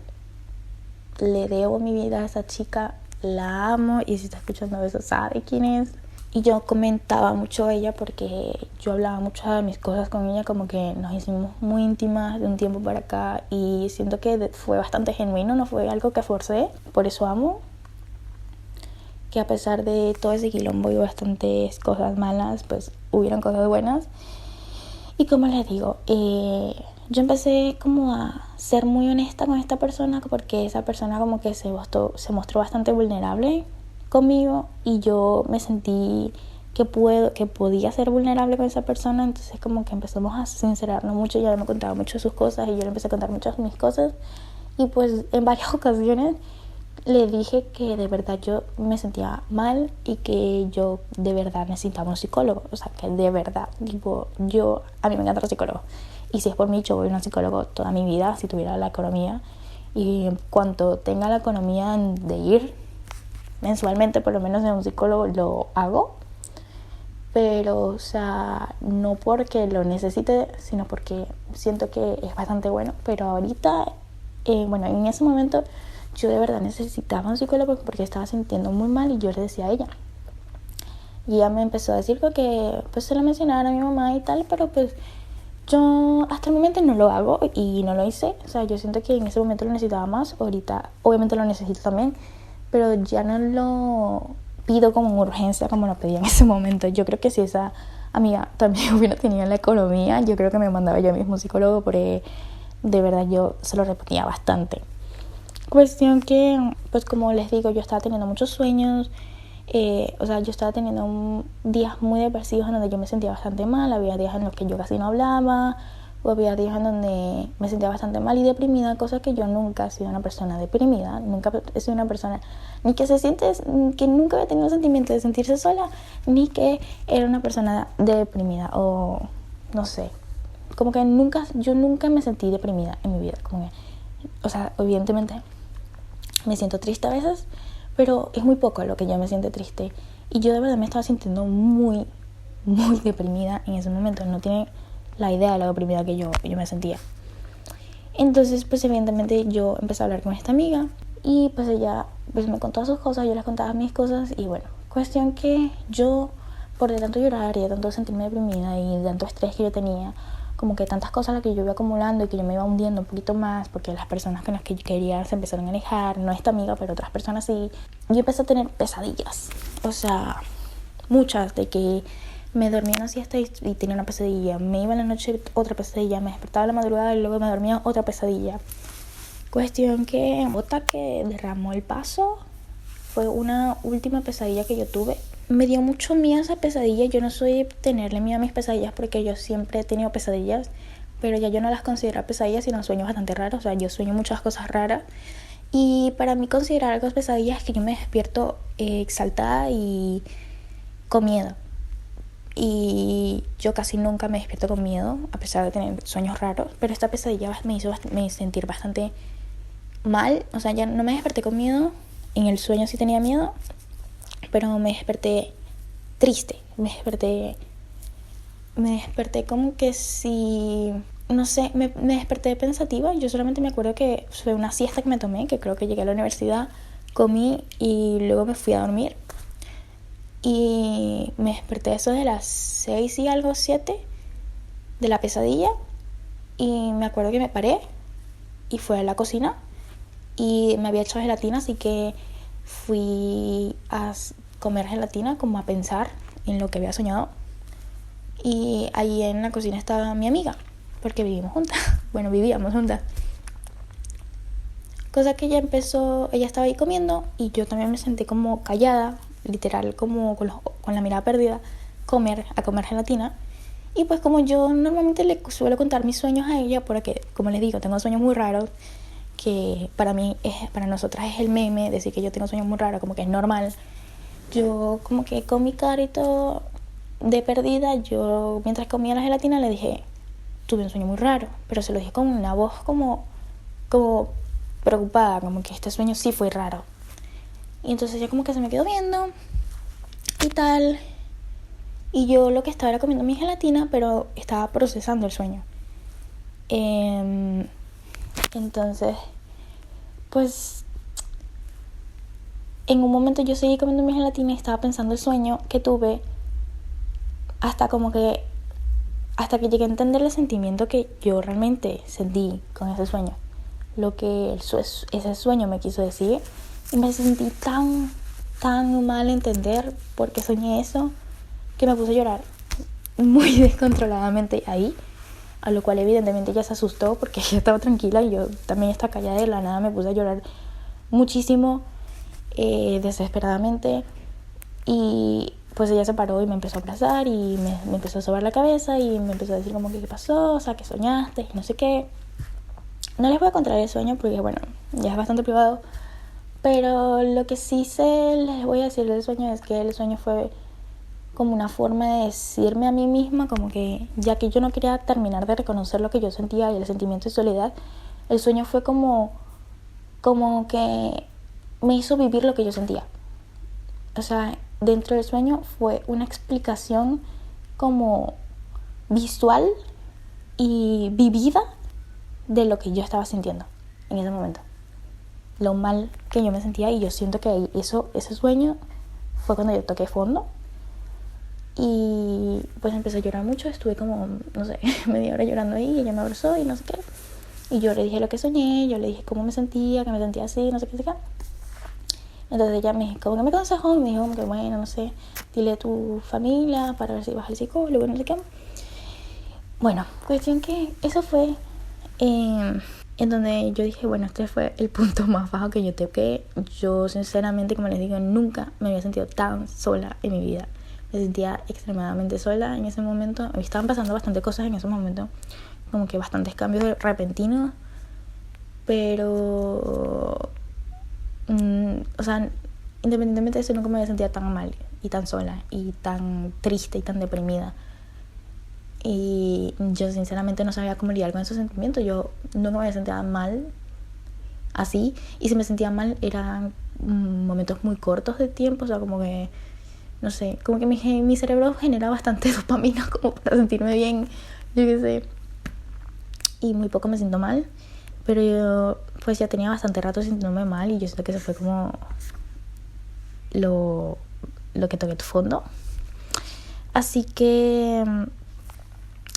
le debo mi vida a esa chica, la amo, y si está escuchando eso sabe quién es. Y yo comentaba mucho a ella porque yo hablaba mucho de mis cosas con ella, como que nos hicimos muy íntimas de un tiempo para acá, y siento que fue bastante genuino, no fue algo que forcé. Por eso amo que a pesar de todo ese quilombo y bastantes cosas malas, pues hubieron cosas buenas. Y como les digo, yo empecé como a ser muy honesta con esta persona, porque esa persona como que se mostró bastante vulnerable conmigo, y yo me sentí que podía ser vulnerable con esa persona. Entonces como que empezamos a sincerarnos mucho. Ella me contaba mucho de sus cosas y yo le empecé a contar muchas de mis cosas, y pues en varias ocasiones le dije que de verdad yo me sentía mal y que yo de verdad necesitaba un psicólogo. O sea, que de verdad, tipo, a mí me encanta los psicólogos, y si es por mí, yo voy a un psicólogo toda mi vida si tuviera la economía. Y en cuanto tenga la economía de ir mensualmente por lo menos a un psicólogo, lo hago. pero, o sea, no porque lo necesite, sino porque siento que es bastante bueno. Pero ahorita, bueno, en ese momento yo de verdad necesitaba un psicólogo porque estaba sintiendo muy mal y yo le decía a ella. Y ella me empezó a decir que pues se lo mencionara a mi mamá y tal, pero pues yo hasta el momento no lo hago y no lo hice. O sea, yo siento que en ese momento lo necesitaba más. Ahorita obviamente lo necesito también, pero ya no lo pido como urgencia como lo pedía en ese momento. Yo creo que si esa amiga también hubiera tenido la economía, yo creo que me mandaba yo mismo un psicólogo, porque de verdad yo se lo repetía bastante. Cuestión que, pues como les digo, yo estaba teniendo muchos sueños. O sea, yo estaba teniendo días muy depresivos en donde yo me sentía bastante mal. Había días en los que yo casi no hablaba, o había días en donde me sentía bastante mal y deprimida, cosa que yo nunca he sido una persona deprimida. Nunca he sido una persona ni que se siente, que nunca había tenido sentimiento de sentirse sola, ni que era una persona deprimida, o no sé, como que yo nunca me sentí deprimida en mi vida. Como que, o sea, evidentemente me siento triste a veces, pero es muy poco lo que yo me siento triste. Y yo de verdad me estaba sintiendo muy, muy deprimida en ese momento. No tienen la idea de lo deprimida que yo me sentía. Entonces, pues evidentemente yo empecé a hablar con esta amiga y pues ella pues me contó sus cosas, yo les contaba mis cosas y bueno, cuestión que yo, por de tanto llorar y de tanto sentirme deprimida y de tanto estrés que yo tenía, como que tantas cosas las que yo iba acumulando y que yo me iba hundiendo un poquito más porque las personas con las que yo quería se empezaron a alejar, no esta amiga, pero otras personas sí. Yo empecé a tener pesadillas, o sea, muchas, de que me dormía una siesta y tenía una pesadilla, me iba en la noche otra pesadilla, me despertaba a la madrugada y luego me dormía otra pesadilla. Cuestión que gota que derramó el vaso fue una última pesadilla que yo tuve. Me dio mucho miedo esa pesadilla. Yo no soy de tenerle miedo a mis pesadillas porque yo siempre he tenido pesadillas, pero ya yo no las considero pesadillas, sino sueños bastante raros. O sea, yo sueño muchas cosas raras. Y para mí considerar algo pesadillas es que yo me despierto exaltada y con miedo. Y yo casi nunca me despierto con miedo, a pesar de tener sueños raros. Pero esta pesadilla me hizo sentir bastante mal. O sea, ya no me desperté con miedo. En el sueño sí tenía miedo, pero me desperté triste. Me desperté como que si, no sé, me desperté pensativa. Yo solamente me acuerdo que fue una siesta que me tomé, que creo que llegué a la universidad, comí y luego me fui a dormir. Y me desperté eso de las 6 y algo, 7 de la pesadilla. Y me acuerdo que me paré y fui a la cocina y me había hecho gelatina, así que fui a comer gelatina, como a pensar en lo que había soñado. Y ahí en la cocina estaba mi amiga, porque vivimos juntas. Bueno, vivíamos juntas. Cosa que ella estaba ahí comiendo y yo también me sentí como callada, literal, como con la mirada perdida, a comer gelatina. Y pues como yo normalmente le suelo contar mis sueños a ella, porque como les digo, tengo sueños muy raros, que para nosotras es el meme, decir que yo tengo sueños muy raros, como que es normal. Yo como que con mi carito de perdida, yo mientras comía la gelatina le dije, tuve un sueño muy raro, pero se lo dije con una voz como preocupada, como que este sueño sí fue raro. Y entonces ella como que se me quedó viendo y tal, y yo lo que estaba era comiendo mi gelatina, pero estaba procesando el sueño. Entonces, pues en un momento yo seguí comiendo mi gelatina y estaba pensando el sueño que tuve, hasta que llegué a entender el sentimiento que yo realmente sentí con ese sueño, lo que ese sueño me quiso decir. Y me sentí tan mal entender por qué soñé eso, que me puse a llorar muy descontroladamente ahí, a lo cual evidentemente ella se asustó porque ella estaba tranquila y yo también estaba callada. De la nada me puse a llorar muchísimo, desesperadamente, y pues ella se paró y me empezó a abrazar y me empezó a sobar la cabeza y me empezó a decir como que qué pasó, o sea, que soñaste y no sé qué. No les voy a contar el sueño porque bueno, ya es bastante privado, pero lo que sí les voy a decir del sueño es que el sueño fue como una forma de decirme a mí misma, como que ya que yo no quería terminar de reconocer lo que yo sentía y el sentimiento de soledad, el sueño fue como que me hizo vivir lo que yo sentía. O sea, dentro del sueño fue una explicación como visual y vivida de lo que yo estaba sintiendo en ese momento, lo mal que yo me sentía. Y yo siento que ese sueño fue cuando yo toqué fondo y pues empecé a llorar mucho. Estuve como, no sé, media hora llorando ahí, y ella me abrazó y no sé qué, y yo le dije lo que soñé, yo le dije cómo me sentía, que me sentía así, no sé qué, Entonces ella como que me aconsejó, me dijo como que bueno, no sé, dile a tu familia para ver si vas al psicólogo, no sé qué. Bueno, cuestión que eso fue en donde yo dije, bueno, este fue el punto más bajo que yo toqué. Yo sinceramente, como les digo, nunca me había sentido tan sola en mi vida. Me sentía extremadamente sola en ese momento. Me estaban pasando bastantes cosas en ese momento, como que bastantes cambios repentinos, pero o sea, independientemente de eso, nunca me había sentido tan mal y tan sola y tan triste y tan deprimida. Y yo sinceramente no sabía cómo lidiar con esos sentimientos. Yo no me había sentido mal así, y si me sentía mal eran momentos muy cortos de tiempo. O sea, como que, no sé, como que mi cerebro genera bastante dopamina como para sentirme bien, yo qué sé, y muy poco me siento mal. Pero yo pues ya tenía bastante rato sintiéndome mal, y yo siento que eso fue como lo que toqué tu fondo. Así que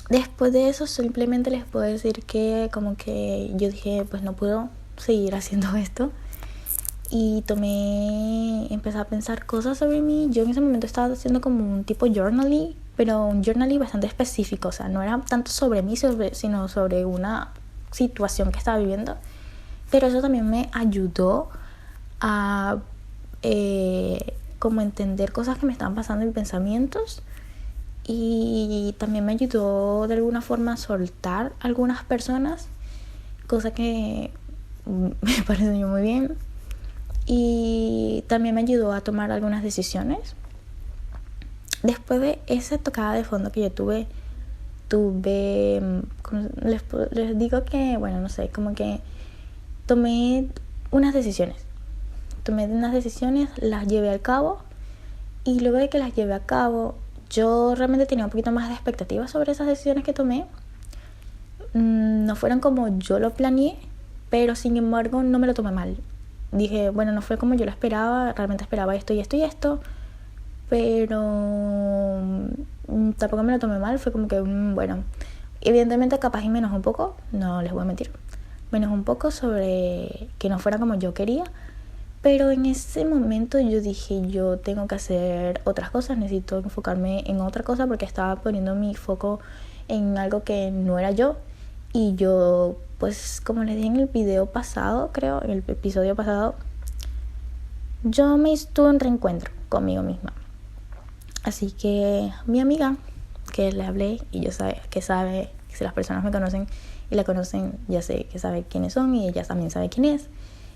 después de eso simplemente les puedo decir que como que yo dije, pues no puedo seguir haciendo esto, y empecé a pensar cosas sobre mí. Yo en ese momento estaba haciendo como un tipo journaling, pero un journaling bastante específico. O sea, no era tanto sobre mí, sino sobre una situación que estaba viviendo. Pero eso también me ayudó a como entender cosas que me estaban pasando en pensamientos, y también me ayudó de alguna forma a soltar a algunas personas, cosa que me pareció muy bien. Y también me ayudó a tomar algunas decisiones. Después de esa tocada de fondo que yo tuve, les digo que, bueno, no sé, como que tomé unas decisiones, las llevé a cabo, y luego de que las llevé a cabo, yo realmente tenía un poquito más de expectativas sobre esas decisiones que tomé. No fueron como yo lo planeé, pero sin embargo no me lo tomé mal. Dije, bueno, no fue como yo lo esperaba, realmente esperaba esto y esto y esto, pero tampoco me lo tomé mal. Fue como que, bueno, evidentemente capaz y me enojó un poco, no les voy a mentir, me enojó un poco sobre que no fuera como yo quería, pero en ese momento yo dije, yo tengo que hacer otras cosas, necesito enfocarme en otra cosa, porque estaba poniendo mi foco en algo que no era yo. Y yo, pues como les dije en el video pasado, creo, en el episodio pasado, yo me tuve un reencuentro conmigo misma. Así que mi amiga, que le hablé, y yo sabe, si las personas me conocen y la conocen, ya sé que sabe quiénes son, y ella también sabe quién es.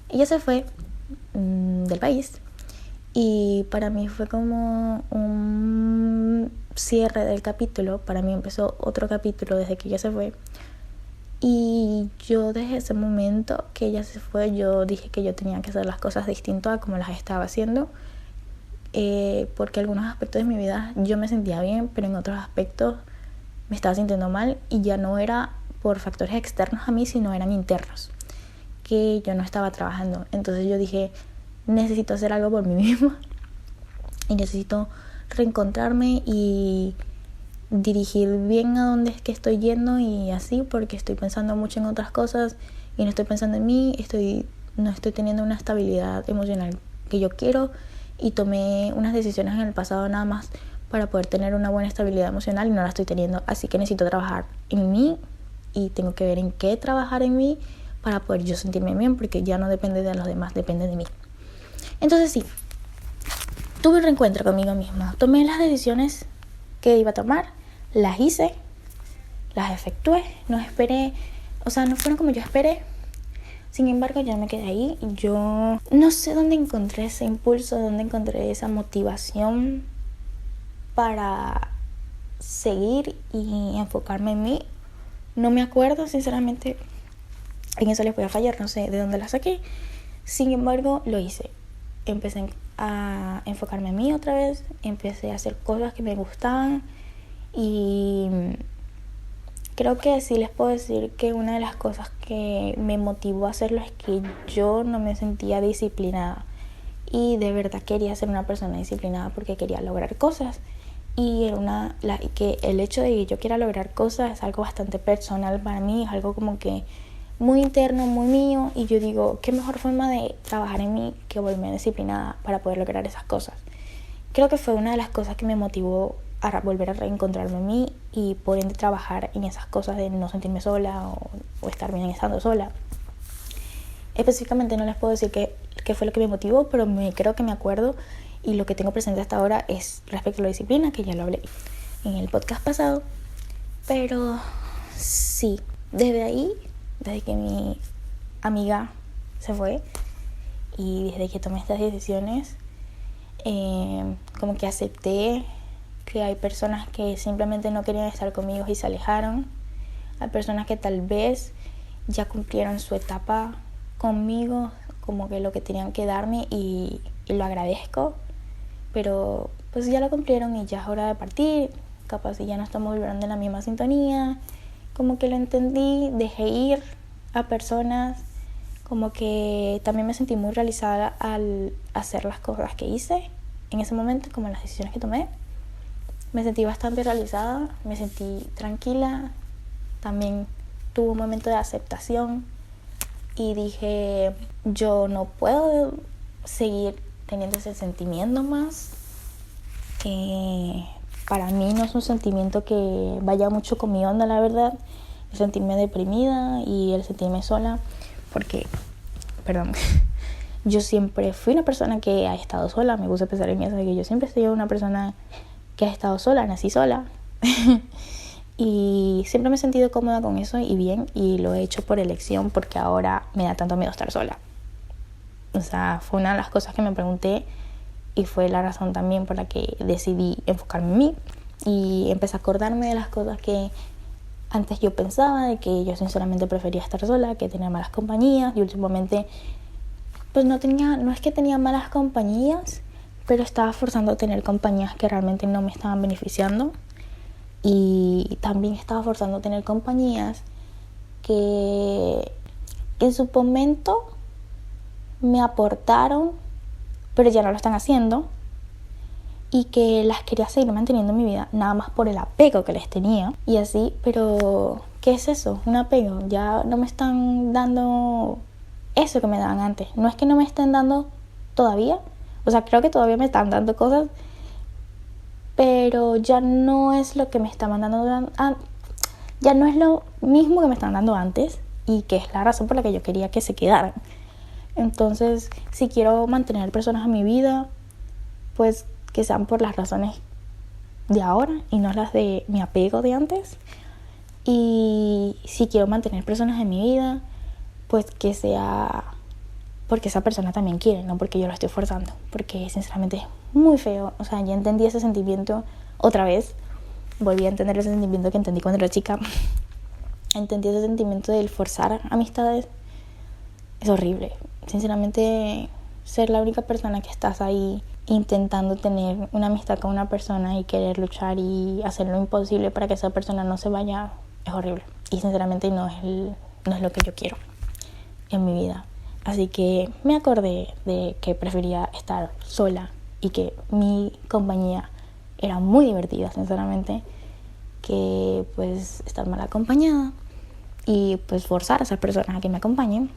Ella se fue del país, y para mí fue como un cierre del capítulo. Para mí empezó otro capítulo desde que ella se fue. Y yo desde ese momento que ella se fue, yo dije que yo tenía que hacer las cosas distintas a como las estaba haciendo, porque algunos aspectos de mi vida yo me sentía bien, pero en otros aspectos me estaba sintiendo mal, y ya no era por factores externos a mí, sino eran internos, que yo no estaba trabajando. Entonces yo dije, necesito hacer algo por mí misma, y necesito reencontrarme y dirigir bien a dónde es que estoy yendo, y así, porque estoy pensando mucho en otras cosas y no estoy pensando en mí. No estoy teniendo una estabilidad emocional que yo quiero, y tomé unas decisiones en el pasado nada más para poder tener una buena estabilidad emocional, y no la estoy teniendo. Así que necesito trabajar en mí, y tengo que ver en qué trabajar en mí para poder yo sentirme bien, porque ya no depende de los demás, depende de mí. Entonces sí, tuve un reencuentro conmigo misma, tomé las decisiones que iba a tomar, las hice, las efectué, no esperé, o sea, no fueron como yo esperé. Sin embargo, yo me quedé ahí, y yo no sé dónde encontré ese impulso, dónde encontré esa motivación para seguir y enfocarme en mí. No me acuerdo, sinceramente, en eso les voy a fallar, no sé de dónde la saqué. Sin embargo, lo hice. Empecé a enfocarme en mí otra vez, empecé a hacer cosas que me gustaban y creo que sí les puedo decir que una de las cosas que me motivó a hacerlo es que yo no me sentía disciplinada y de verdad quería ser una persona disciplinada porque quería lograr cosas y que el hecho de que yo quiera lograr cosas es algo bastante personal para mí, es algo como que muy interno, muy mío, y yo digo, qué mejor forma de trabajar en mí que volverme disciplinada para poder lograr esas cosas. Creo que fue una de las cosas que me motivó a volver a reencontrarme en mí y por ende trabajar en esas cosas de no sentirme sola o estar bien estando sola. Específicamente no les puedo decir qué fue lo que me motivó, pero creo que me acuerdo y lo que tengo presente hasta ahora es respecto a la disciplina, que ya lo hablé en el podcast pasado. Pero sí, desde que mi amiga se fue y desde que tomé estas decisiones, como que acepté que hay personas que simplemente no querían estar conmigo y se alejaron. Hay personas que tal vez ya cumplieron su etapa conmigo, como que lo que tenían que darme y lo agradezco, pero pues ya lo cumplieron y ya es hora de partir. Capaz si ya no estamos vibrando en la misma sintonía, como que lo entendí, dejé ir a personas, como que también me sentí muy realizada al hacer las cosas que hice en ese momento, como las decisiones que tomé. Me sentí bastante realizada, me sentí tranquila, también tuve un momento de aceptación y dije, yo no puedo seguir teniendo ese sentimiento más. Para mí no es un sentimiento que vaya mucho con mi onda, la verdad. El sentirme deprimida y el sentirme sola, porque, yo siempre fui una persona que ha estado sola. Me gusta pensar en eso, de que yo siempre he sido una persona que ha estado sola, nací sola. Y siempre me he sentido cómoda con eso y bien, y lo he hecho por elección porque ahora me da tanto miedo estar sola. O sea, fue una de las cosas que me pregunté y fue la razón también por la que decidí enfocarme en mí y empecé a acordarme de las cosas que antes yo pensaba, de que yo sinceramente prefería estar sola, que tener malas compañías, y últimamente pues no es que tenía malas compañías, pero estaba forzando a tener compañías que realmente no me estaban beneficiando, y también estaba forzando a tener compañías que en su momento me aportaron, pero ya no lo están haciendo, y que las quería seguir manteniendo en mi vida nada más por el apego que les tenía y así. Pero ¿qué es eso? Un apego. Ya no me están dando eso que me daban antes. No es que no me estén dando todavía, o sea, creo que todavía me están dando cosas, pero ya no es lo que me estaban dando, ya no es lo mismo que me estaban dando antes, y que es la razón por la que yo quería que se quedaran. Entonces, si quiero mantener personas en mi vida, pues que sean por las razones de ahora y no las de mi apego de antes. Y si quiero mantener personas en mi vida, pues que sea porque esa persona también quiere, no porque yo lo estoy forzando, porque sinceramente es muy feo. O sea, ya entendí ese sentimiento otra vez, volví a entender ese sentimiento que entendí cuando era chica. Entendí ese sentimiento del forzar amistades. Es horrible, sinceramente. Ser la única persona que estás ahí intentando tener una amistad con una persona y querer luchar y hacer lo imposible para que esa persona no se vaya es horrible, y sinceramente no es lo que yo quiero en mi vida. Así que me acordé de que prefería estar sola y que mi compañía era muy divertida, sinceramente, que pues estar mal acompañada y pues forzar a esas personas a que me acompañen.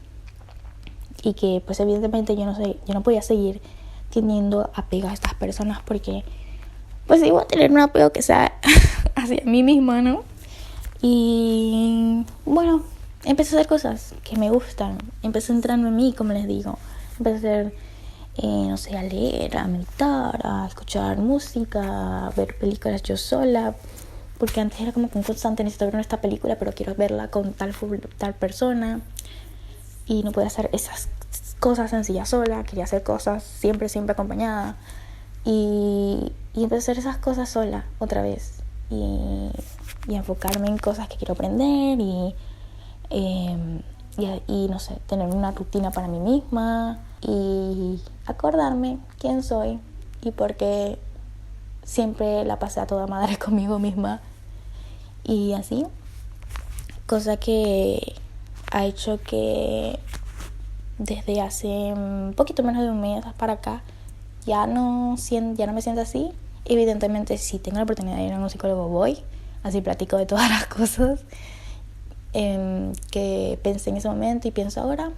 Y que pues evidentemente yo no podía seguir teniendo apego a estas personas, porque pues iba a tener un apego que sea hacia mí misma, ¿no? Y bueno, empecé a hacer cosas que me gustan, empecé a entrarme en mí, como les digo, empecé a hacer, a leer, a meditar, a escuchar música, a ver películas yo sola, porque antes era como que un constante, necesito ver esta película, pero quiero verla con tal persona, y no podía hacer esas cosas sencillas sola, quería hacer cosas siempre acompañada, y empecé a hacer esas cosas sola otra vez, y enfocarme en cosas que quiero aprender, y y no sé, tener una rutina para mí misma y acordarme quién soy y por qué siempre la pasé a toda madre conmigo misma y así, cosa que ha hecho que desde hace un poquito menos de un mes para acá ya no me siento así. Evidentemente, si tengo la oportunidad de ir a un psicólogo voy, así platico de todas las cosas que pensé en ese momento y pienso ahora,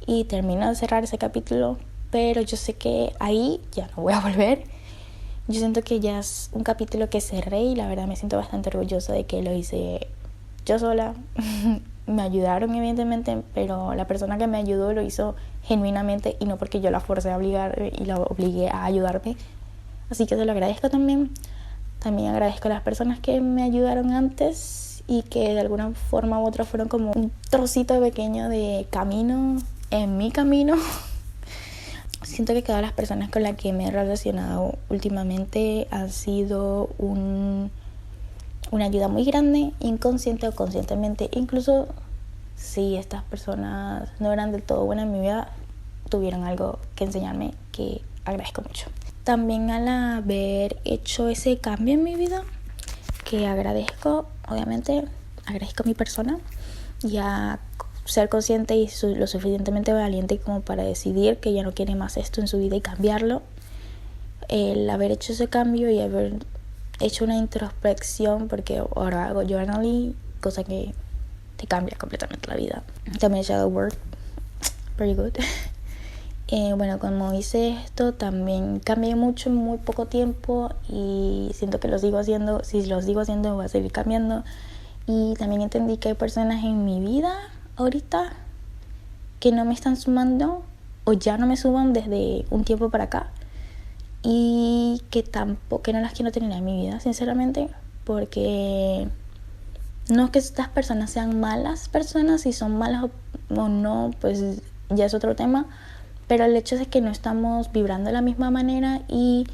y termino de cerrar ese capítulo, pero yo sé que ahí ya no voy a volver. Yo siento que ya es un capítulo que cerré y la verdad me siento bastante orgullosa de que lo hice yo sola. Me ayudaron evidentemente, pero la persona que me ayudó lo hizo genuinamente y no porque yo la forcé a obligar y la obligué a ayudarme. Así que se lo agradezco también. También agradezco a las personas que me ayudaron antes y que de alguna forma u otra fueron como un trocito pequeño de camino en mi camino. Siento que todas las personas con las que me he relacionado últimamente han sido una ayuda muy grande, inconsciente o conscientemente. Incluso si estas personas no eran del todo buenas en mi vida, tuvieron algo que enseñarme que agradezco mucho. También al haber hecho ese cambio en mi vida, que agradezco, obviamente, agradezco a mi persona y a ser consciente y lo suficientemente valiente como para decidir que ya no quiere más esto en su vida y cambiarlo. El haber hecho ese cambio y haber hecho una introspección, porque ahora hago journaling, cosa que te cambia completamente la vida. También shadow work, very good. Bueno, como hice esto, también cambié mucho en muy poco tiempo y siento que lo sigo haciendo. Si lo sigo haciendo, voy a seguir cambiando. Y también entendí que hay personas en mi vida ahorita que no me están sumando o ya no me suman desde un tiempo para acá y que no las quiero tener en mi vida, sinceramente, porque no es que estas personas sean malas personas, si son malas o no, pues ya es otro tema, pero el hecho es que no estamos vibrando de la misma manera y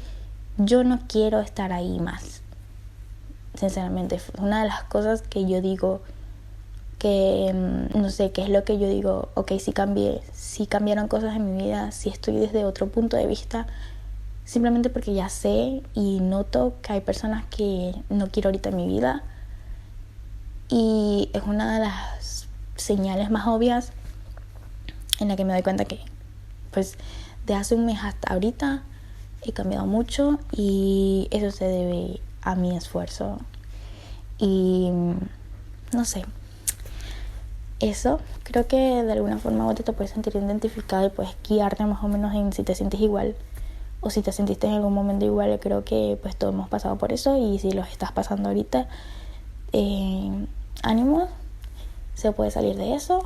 yo no quiero estar ahí más. Sinceramente, una de las cosas que yo digo que no sé, qué es lo que yo digo, ok, si cambiaron cosas en mi vida, si estoy desde otro punto de vista, simplemente porque ya sé y noto que hay personas que no quiero ahorita en mi vida y es una de las señales más obvias en la que me doy cuenta que pues de hace un mes hasta ahorita he cambiado mucho y eso se debe a mi esfuerzo y no sé. Eso, creo que de alguna forma u otra te puedes sentir identificado y puedes guiarte más o menos en si te sientes igual o si te sentiste en algún momento igual. Creo que pues todos hemos pasado por eso y si los estás pasando ahorita, ánimo, se puede salir de eso.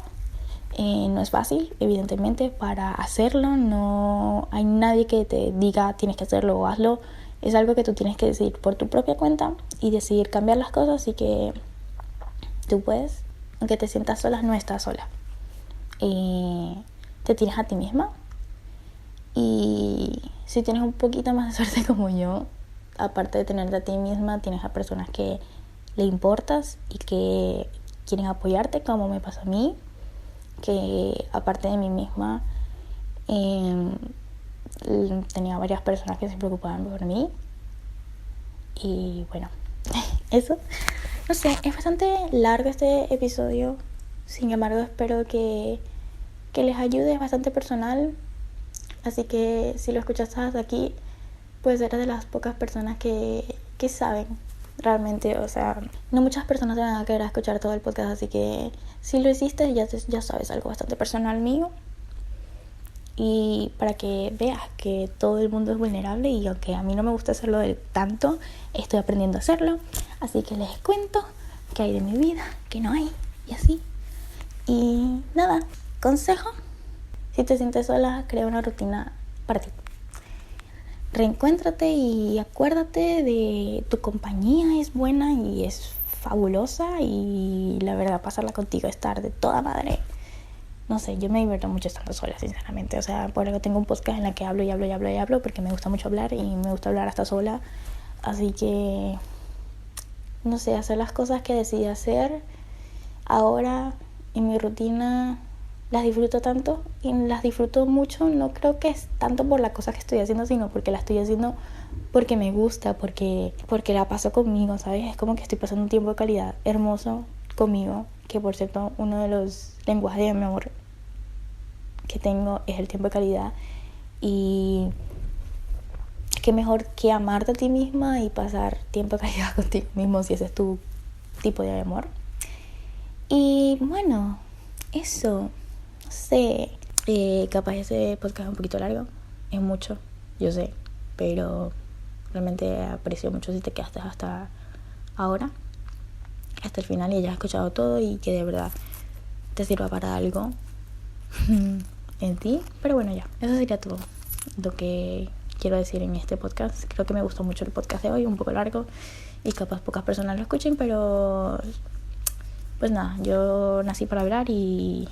No es fácil, evidentemente, para hacerlo. No hay nadie que te diga tienes que hacerlo o hazlo. Es algo que tú tienes que decidir por tu propia cuenta y decidir cambiar las cosas. Así que tú puedes. Aunque te sientas sola, no estás sola. Te tienes a ti misma. Y si tienes un poquito más de suerte como yo, aparte de tenerte a ti misma, tienes a personas que le importas y que quieren apoyarte, como me pasó a mí. Que aparte de mí misma, tenía varias personas que se preocupaban por mí. Y bueno, eso. No sé, es bastante largo este episodio. Sin embargo, espero que les ayude. Es bastante personal. Así que si lo escuchaste hasta aquí, pues eres de las pocas personas que saben realmente. O sea, no muchas personas te van a querer escuchar todo el podcast. Así que si lo hiciste, ya sabes algo bastante personal mío. Y para que veas que todo el mundo es vulnerable y aunque a mí no me gusta hacerlo del tanto, estoy aprendiendo a hacerlo. Así que les cuento qué hay de mi vida, qué no hay y así. Y nada, consejo, si te sientes sola, crea una rutina para ti. Reencuéntrate y acuérdate de tu compañía, es buena y es fabulosa y la verdad pasarla contigo, estar de toda madre. No sé, yo me divierto mucho estando sola, sinceramente. O sea, por algo tengo un podcast en el que hablo y hablo y hablo y hablo porque me gusta mucho hablar y me gusta hablar hasta sola. Así que, no sé, hacer las cosas que decidí hacer ahora en mi rutina las disfruto tanto y las disfruto mucho. No creo que es tanto por la cosa que estoy haciendo, sino porque la estoy haciendo porque me gusta, porque la paso conmigo, ¿sabes? Es como que estoy pasando un tiempo de calidad hermoso conmigo, que por cierto uno de los lenguajes de mi amor que tengo es el tiempo de calidad. Y qué mejor que amarte a ti misma y pasar tiempo de calidad contigo mismo, si ese es tu tipo de amor. Y bueno, eso, no sé, capaz ese podcast es un poquito largo, es mucho, yo sé, pero realmente aprecio mucho si te quedaste hasta ahora, hasta el final, y hayas escuchado todo y que de verdad te sirva para algo en ti. Pero bueno, ya, eso sería todo lo que quiero decir en este podcast. Creo que me gustó mucho el podcast de hoy, un poco largo y capaz pocas personas lo escuchen, pero pues nada, yo nací para hablar y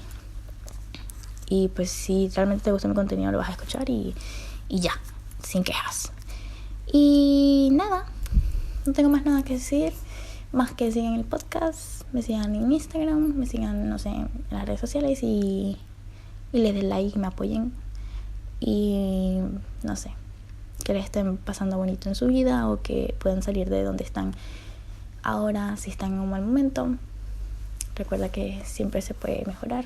pues si realmente te gusta mi contenido lo vas a escuchar y ya, sin quejas. Y nada, no tengo más nada que decir, más que sigan el podcast, me sigan en Instagram, me sigan, no sé, en las redes sociales y les den like, me apoyen y no sé, que les estén pasando bonito en su vida o que puedan salir de donde están ahora si están en un mal momento. Recuerda que siempre se puede mejorar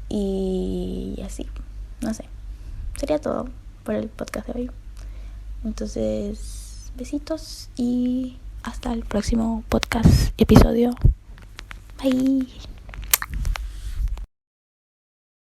y así, no sé, sería todo por el podcast de hoy. Entonces, besitos y hasta el próximo podcast episodio. Bye.